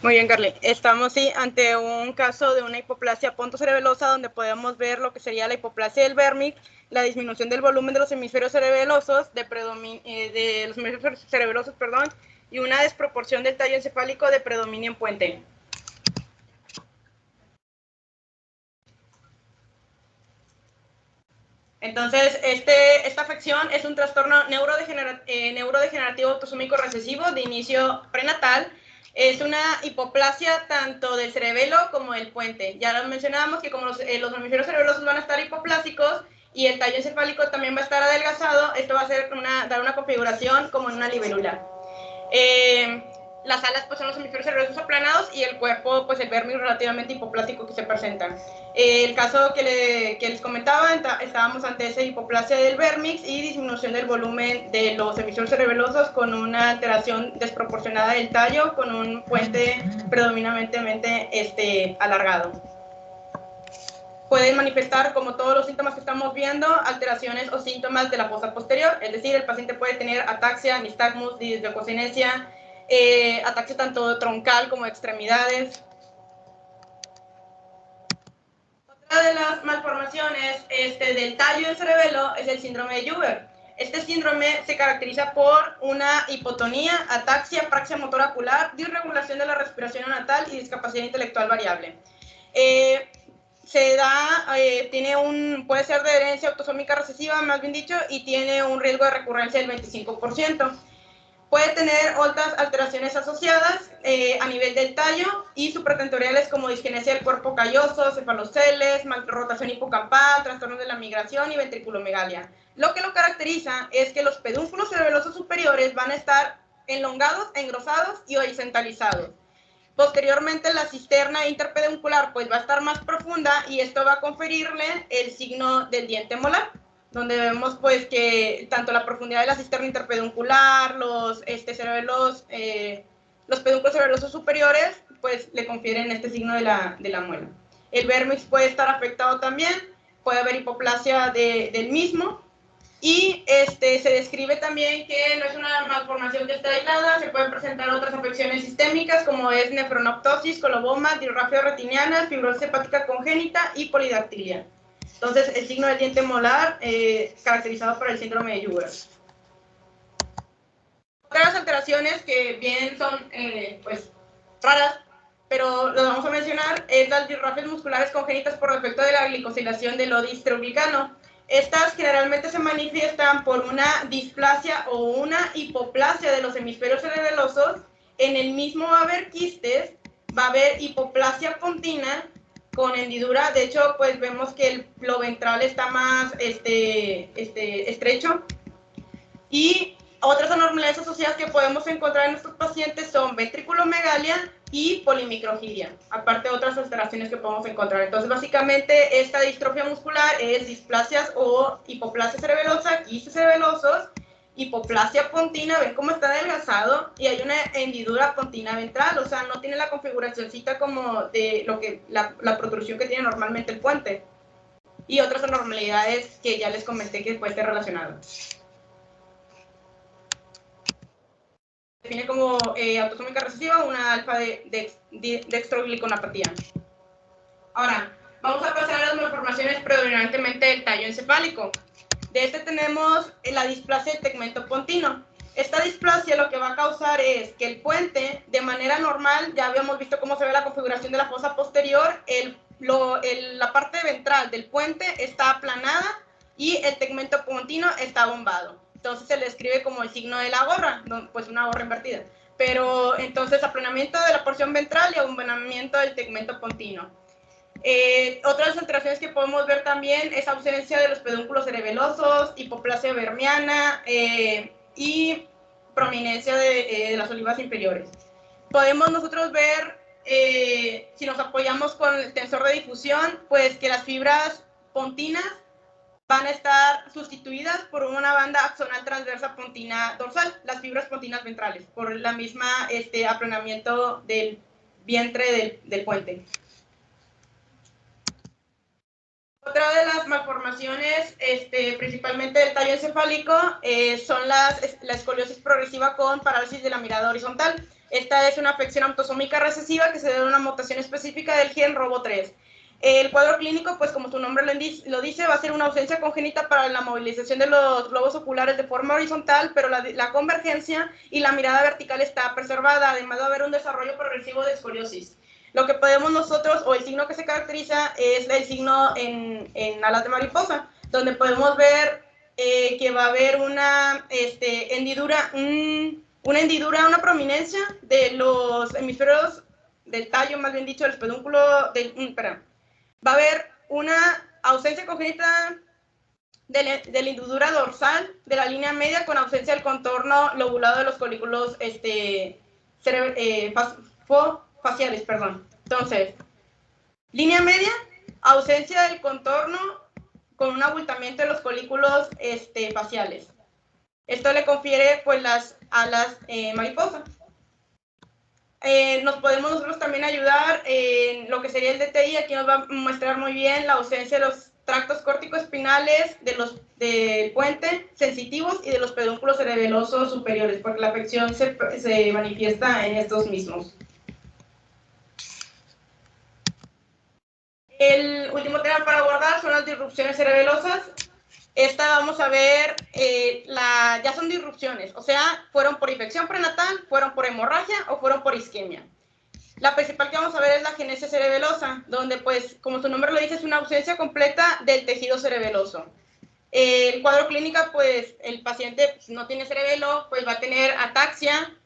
A: Muy bien, Carly. Estamos sí ante un caso de una hipoplasia pontocerebelosa donde podemos ver lo que sería la hipoplasia del vermis, la disminución del volumen de los hemisferios cerebelosos, de los hemisferios cerebelosos, y una desproporción del tallo encefálico de predominio en puente. Entonces, esta afección es un trastorno neurodegenerativo autosómico recesivo de inicio prenatal. Es una hipoplasia tanto del cerebelo como del puente. Ya lo mencionábamos que como los hemisferios cerebelosos van a estar hipoplásicos y el tallo encefálico también va a estar adelgazado, esto va a dar una configuración como en una libélula. Las alas pues son los hemisferios cerebrosos aplanados y el cuerpo pues el vermis relativamente hipoplástico que se presenta. El caso que les comentaba, estábamos ante esa hipoplasia del vermis y disminución del volumen de los hemisferios cerebelosos con una alteración desproporcionada del tallo con un puente predominantemente alargado. Pueden manifestar, como todos los síntomas que estamos viendo, alteraciones o síntomas de la fosa posterior, es decir, el paciente puede tener ataxia, nistagmus, disbioconcinesia, ataxia tanto troncal como de extremidades. Otra de las malformaciones del tallo del cerebelo es el síndrome de Juber. Este síndrome se caracteriza por una hipotonía, ataxia, praxia motora ocular, disregulación de la respiración neonatal y discapacidad intelectual variable. Puede ser de herencia autosómica recesiva, más bien dicho, y tiene un riesgo de recurrencia del 25%. Puede tener otras alteraciones asociadas a nivel del tallo y supratentoriales como disgenesia del cuerpo calloso, cefaloceles, malrotación hipocampal, trastornos de la migración y ventriculomegalia. Lo que lo caracteriza es que los pedúnculos cerebelosos superiores van a estar elongados, engrosados y horizontalizados. Posteriormente, la cisterna interpeduncular pues va a estar más profunda y esto va a conferirle el signo del diente molar, donde vemos pues que tanto la profundidad de la cisterna interpeduncular, los pedúnculos cerebelosos superiores, pues le confieren este signo de la muela. El vérmix puede estar afectado también, puede haber hipoplasia del mismo, y se describe también que no es una malformación que está aislada, se pueden presentar otras afecciones sistémicas como es nefronoptosis, coloboma, disrafia retiniana, fibrosis hepática congénita y polidactilia. Entonces, el signo del diente molar caracterizado por el síndrome de Juber. Otras alteraciones que bien son pues raras, pero lo vamos a mencionar, es las disrafias musculares congénitas por defecto de la glicosilación del odistroglicano. Estas generalmente se manifiestan por una displasia o una hipoplasia de los hemisferios cerebelosos. En el mismo va a haber quistes, va a haber hipoplasia pontina con hendidura. De hecho, pues vemos que el lo ventral está más estrecho. Y otras anormalidades asociadas que podemos encontrar en nuestros pacientes son ventriculomegalia y polimicrogiria, aparte de otras alteraciones que podemos encontrar. Entonces, básicamente, esta distrofia muscular es displasias o hipoplasia cerebelosa, quistes cerebelosos, hipoplasia pontina, ven cómo está adelgazado, y hay una hendidura pontina ventral, o sea, no tiene la configuracióncita como de lo que la protrusión que tiene normalmente el puente. Y otras anormalidades que ya les comenté que puede estar relacionado. Define como autosómica recesiva una alfa de dextrogliconapatía. Ahora, vamos a pasar a las malformaciones predominantemente del tallo encefálico. De tenemos la displasia del tegmento pontino. Esta displasia lo que va a causar es que el puente, de manera normal, ya habíamos visto cómo se ve la configuración de la fosa posterior, la parte ventral del puente está aplanada y el tegmento pontino está bombado. Entonces se le describe como el signo de la gorra, pues una gorra invertida. Pero entonces aplanamiento de la porción ventral y abombamiento del tegmento pontino. Otras alteraciones que podemos ver también es ausencia de los pedúnculos cerebelosos, hipoplasia vermiana y prominencia de las olivas inferiores. Podemos nosotros ver, si nos apoyamos con el tensor de difusión, pues que las fibras pontinas van a estar sustituidas por una banda axonal transversa pontina dorsal, las fibras pontinas ventrales, por la misma aplanamiento del vientre del puente. Otra de las malformaciones, principalmente del tallo encefálico, son la escoliosis progresiva con parálisis de la mirada horizontal. Esta es una afección autosómica recesiva que se debe a una mutación específica del gen ROBO3. El cuadro clínico, pues como su nombre lo dice, va a ser una ausencia congénita para la movilización de los globos oculares de forma horizontal, pero la convergencia y la mirada vertical está preservada. Además va a haber un desarrollo progresivo de escoliosis. Lo que podemos nosotros, o el signo que se caracteriza, es el signo en alas de mariposa, donde podemos ver que va a haber una hendidura, una prominencia de los hemisferios del tallo, más bien dicho, del pedúnculo, va a haber una ausencia congénita de la hendidura dorsal de la línea media con ausencia del contorno lobulado de los colículos faciales, perdón. Entonces, línea media, ausencia del contorno con un abultamiento de los colículos faciales. Esto le confiere pues las alas mariposa. Nos podemos nosotros también ayudar en lo que sería el DTI. Aquí nos va a mostrar muy bien la ausencia de los tractos córtico-espinales del puente sensitivos y de los pedúnculos cerebelosos superiores, porque la afección se manifiesta en estos mismos. El último tema para abordar son las disrupciones cerebelosas. Esta vamos a ver, ya son disrupciones, o sea, fueron por infección prenatal, fueron por hemorragia o fueron por isquemia. La principal que vamos a ver es la genesia cerebelosa, donde pues, como su nombre lo dice, es una ausencia completa del tejido cerebeloso. El cuadro clínico, pues el paciente no tiene cerebelo, pues va a tener ataxia,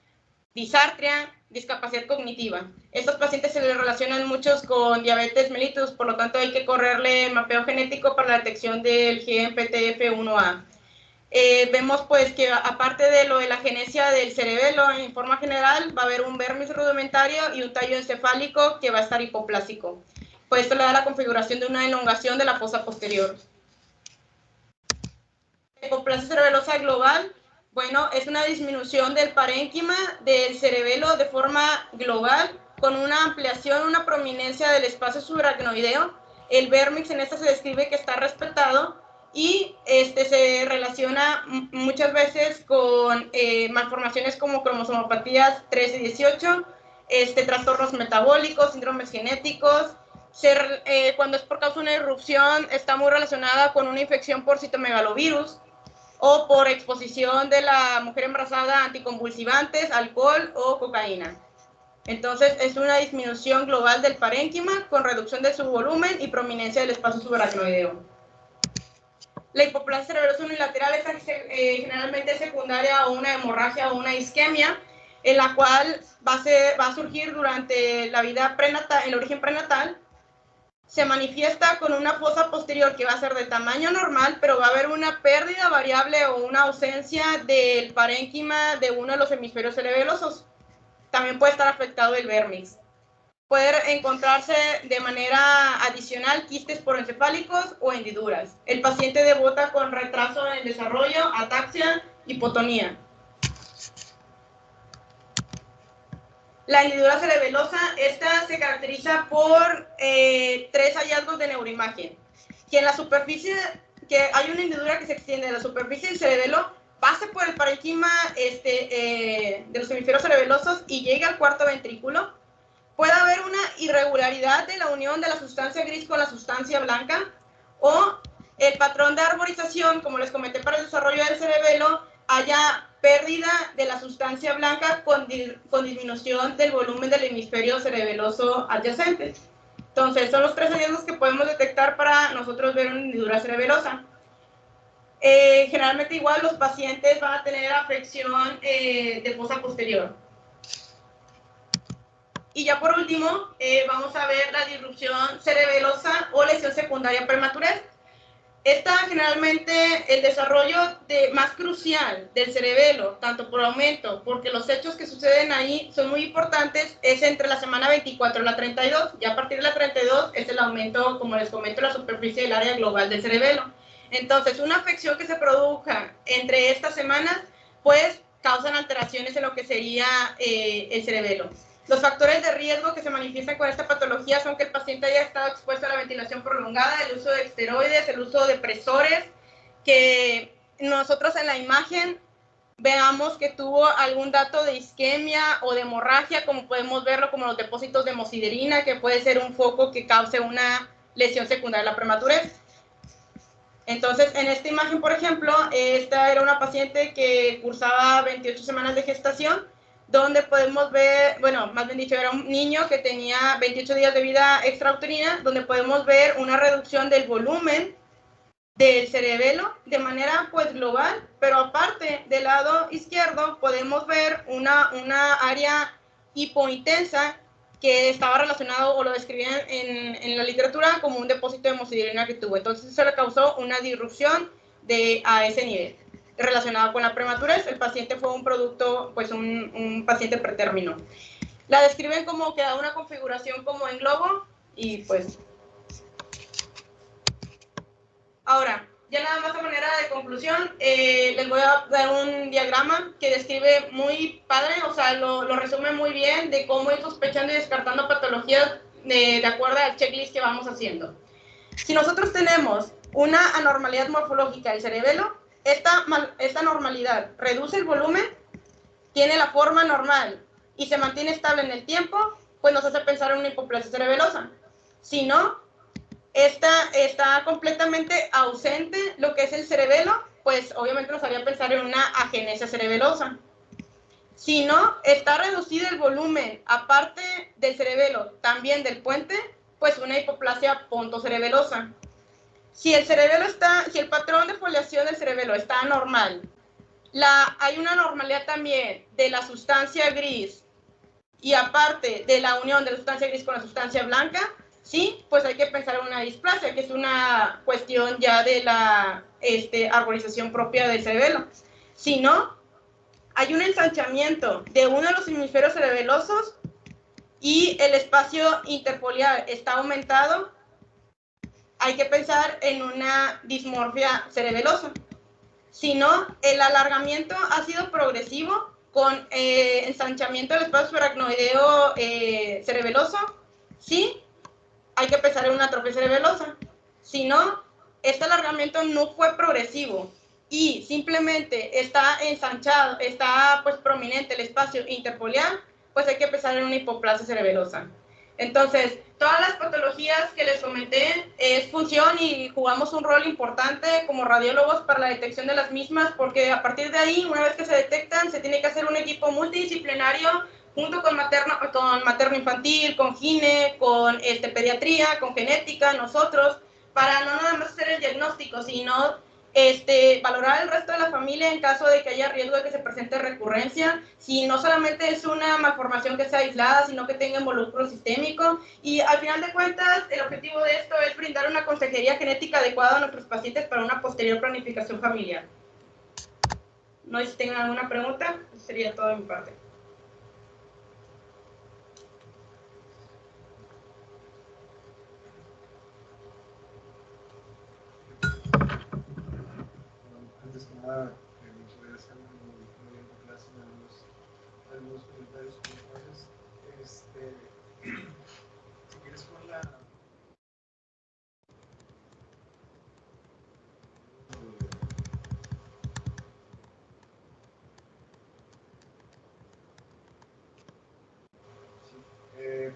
A: disartria, discapacidad cognitiva. Estos pacientes se les relacionan muchos con diabetes mellitus, por lo tanto hay que correrle mapeo genético para la detección del gen PTF1A. Vemos pues que aparte de lo de la genesia del cerebelo en forma general, va a haber un vermis rudimentario y un tallo encefálico que va a estar hipoplásico. Pues esto le da la configuración de una elongación de la fosa posterior. Hipoplasia cerebelosa global, bueno, es una disminución del parénquima del cerebelo de forma global con una ampliación, una prominencia del espacio subaracnoideo. El vérmix en esta se describe que está respetado y se relaciona muchas veces con malformaciones como cromosomopatías 13 y 18, trastornos metabólicos, síndromes genéticos. Cuando es por causa de una irrupción, está muy relacionada con una infección por citomegalovirus o por exposición de la mujer embarazada a anticonvulsivantes, alcohol o cocaína. Entonces, es una disminución global del parénquima con reducción de su volumen y prominencia del espacio subaracnoideo. La hipoplasia cerebrosa unilateral es generalmente secundaria a una hemorragia o una isquemia, en la cual va a surgir durante la vida prenatal, el origen prenatal. Se manifiesta con una fosa posterior que va a ser de tamaño normal, pero va a haber una pérdida variable o una ausencia del parénquima de uno de los hemisferios cerebelosos. También puede estar afectado el vérmix. Puede encontrarse de manera adicional quistes poroencefálicos o hendiduras. El paciente debota con retraso en el desarrollo, ataxia, hipotonía. La hendidura cerebelosa, esta se caracteriza por 3 hallazgos de neuroimagen. Que en la superficie, que hay una hendidura que se extiende de la superficie del cerebelo, pase por el parénquima de los hemisferios cerebelosos y llegue al cuarto ventrículo. Puede haber una irregularidad de la unión de la sustancia gris con la sustancia blanca, o el patrón de arborización, como les comenté para el desarrollo del cerebelo, haya pérdida de la sustancia blanca con disminución del volumen del hemisferio cerebeloso adyacente. Entonces, son los 3 hallazgos que podemos detectar para nosotros ver una hendidura cerebelosa. Generalmente igual los pacientes van a tener afección de fosa posterior. Y ya por último, vamos a ver la disrupción cerebelosa o lesión secundaria prematurez. Esta generalmente el desarrollo más crucial del cerebelo, tanto por aumento, porque los hechos que suceden ahí son muy importantes, es entre la semana 24 y la 32. Ya a partir de la 32 es el aumento, como les comento, de la superficie del área global del cerebelo. Entonces, una afección que se produzca entre estas semanas, pues causan alteraciones en lo que sería el cerebelo. Los factores de riesgo que se manifiestan con esta patología son que el paciente haya estado expuesto a la ventilación prolongada, el uso de esteroides, el uso de depresores, que nosotros en la imagen veamos que tuvo algún dato de isquemia o de hemorragia, como podemos verlo como los depósitos de hemosiderina, que puede ser un foco que cause una lesión secundaria de la prematurez. Entonces, en esta imagen, por ejemplo, esta era una paciente que cursaba 28 semanas de gestación, donde podemos ver, bueno, más bien dicho, era un niño que tenía 28 días de vida extrauterina, donde podemos ver una reducción del volumen del cerebelo de manera pues global, pero aparte del lado izquierdo podemos ver una área hipointensa que estaba relacionado o lo describían en la literatura como un depósito de hemosiderina que tuvo. Entonces eso le causó una disrupción a ese nivel. Relacionado con la prematurez, el paciente fue un producto, pues un paciente pretérmino. La describen como que da una configuración como en globo y pues... Ahora, ya nada más a manera de conclusión, les voy a dar un diagrama que describe muy padre, o sea, lo resume muy bien de cómo ir sospechando y descartando patologías de acuerdo al checklist que vamos haciendo. Si nosotros tenemos una anormalidad morfológica del cerebelo, esta normalidad reduce el volumen, tiene la forma normal y se mantiene estable en el tiempo, pues nos hace pensar en una hipoplasia cerebelosa. Si no, está completamente ausente lo que es el cerebelo, pues obviamente nos haría pensar en una agenesia cerebelosa. Si no, está reducido el volumen, aparte del cerebelo, también del puente, pues una hipoplasia pontocerebelosa. si el patrón de foliación del cerebelo está anormal, hay una normalidad también de la sustancia gris y aparte de la unión de la sustancia gris con la sustancia blanca, sí, pues hay que pensar en una displasia, que es una cuestión ya de la arborización propia del cerebelo. Si no, hay un ensanchamiento de uno de los hemisferios cerebelosos y el espacio interfoliar está aumentado, hay que pensar en una dismorfia cerebelosa. Si no, el alargamiento ha sido progresivo con ensanchamiento del espacio aracnoideo cerebeloso, sí, hay que pensar en una atrofia cerebelosa. Si no, este alargamiento no fue progresivo y simplemente está ensanchado, está pues prominente el espacio interfoliar, pues hay que pensar en una hipoplasia cerebelosa. Entonces, todas las patologías que les comenté es función y jugamos un rol importante como radiólogos para la detección de las mismas, porque a partir de ahí, una vez que se detectan, se tiene que hacer un equipo multidisciplinario junto con materno-infantil, con gine, con pediatría, con genética, nosotros, para no nada más hacer el diagnóstico, sino valorar el resto de la familia en caso de que haya riesgo de que se presente recurrencia, si no solamente es una malformación que sea aislada, sino que tenga involucro sistémico. Y al final de cuentas, el objetivo de esto es brindar una consejería genética adecuada a nuestros pacientes para una posterior planificación familiar. No sé si tengan alguna pregunta, eso sería todo de mi parte.
E: Antes que nada, regresando muy bien tu clase, algunos comentarios puntuales. Si quieres con la...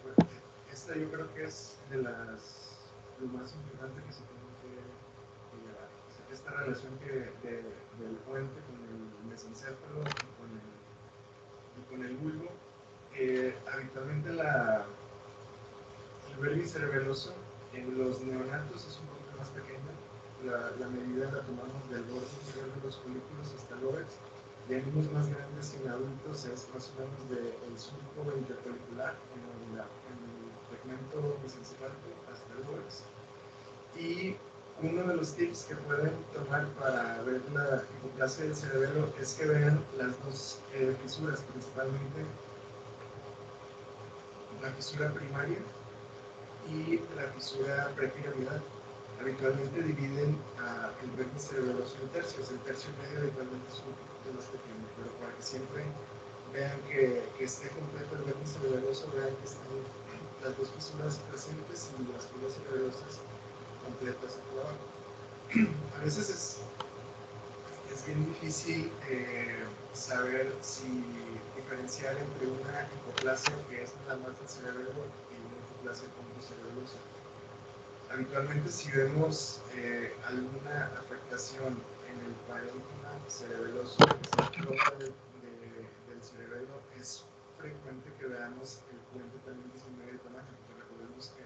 E: Pues, esta yo creo que es de lo más importante que se tiene que llevar. O sea, esta relación del puente con el mesencéfalo y con el bulbo, habitualmente el vermis cerebeloso en los neonatos es un poquito más pequeño. La medida la tomamos del borde inferior de los folículos hasta el óvex. Y en niños más grandes y en adultos es más o menos del surco interfolicular en el segmento mesencefálico hasta el óvex. Y uno de los tips que pueden tomar para ver la hipoplasia del cerebelo es que vean las dos fisuras, principalmente la fisura primaria y la fisura prepiramidal. Habitualmente dividen el vermis cerebeloso en tercios. El tercio medio habitualmente es un poquito más pequeño, pero para que siempre vean que esté completo el vermis cerebeloso, vean que están las dos fisuras presentes y las fisuras cerebelosas completas aquí abajo. A veces es bien difícil saber si diferenciar entre una hipoplasia que es nada más del cerebelo y una hipoplasia cerebelosa. Habitualmente, si vemos alguna afectación en el parénquima cerebeloso del cerebelo, es frecuente que veamos el puente también disminuir de tamaño, porque recordemos que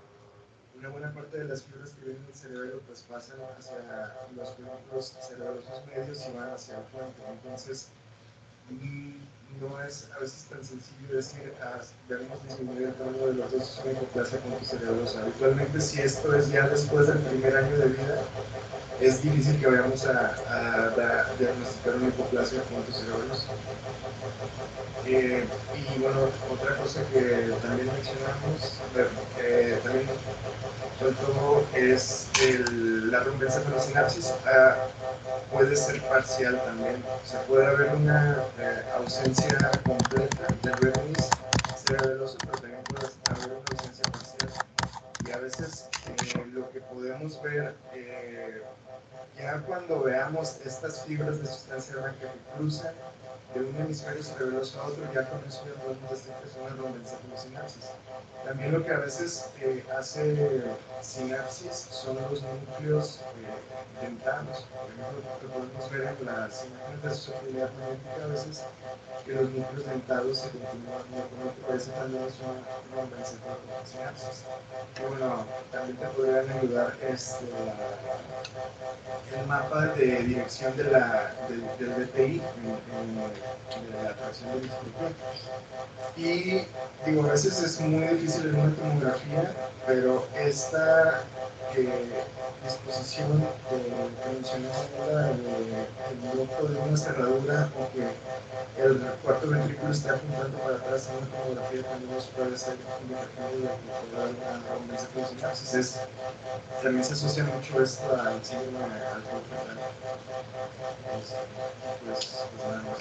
E: una buena parte de las fibras que vienen del cerebelo pues pasan hacia los folículos cerebelosos medios y van hacia el puente. Entonces, no es a veces tan sencillo decir debemos disminuir el tamaño de los dos es una hipoplasia cerebelosa. Habitualmente, si esto es ya después del primer año de vida, es difícil que vayamos a diagnosticar una hipoplasia cerebelosa. Y bueno, otra cosa que también mencionamos, también sobre todo es la rombencepalosinapsis. Puede ser parcial también, o sea, puede haber una ausencia completa del vermis cerebeloso, pero también puede haber una ausencia parcial. Y a veces lo que podemos ver, ya cuando veamos estas fibras de sustancia blanca que cruzan de un hemisferio cerebroso a otro, ya con eso ya podemos decir que es una rombencephalossinapsis. También lo que a veces hace sinapsis son los núcleos dentados. Por ejemplo, lo podemos ver en las imágenes de susceptibilidad magnética a veces, que los núcleos dentados se continúan moviendo, por eso también es una rombencephalossinapsis. Y bueno, también te podrían ayudar el mapa de dirección del BPI, de la atracción de disculpa. Y digo, a veces es muy difícil en una tomografía, pero esta disposición que mencionaba el ojo de una cerradura o que el cuarto ventrículo está apuntando para atrás en una tomografía también nos puede ser indicativo de que puede haber una rombencephalossinapsis. También se asocia mucho esto al síndrome alcohol fetal. Pues nada más.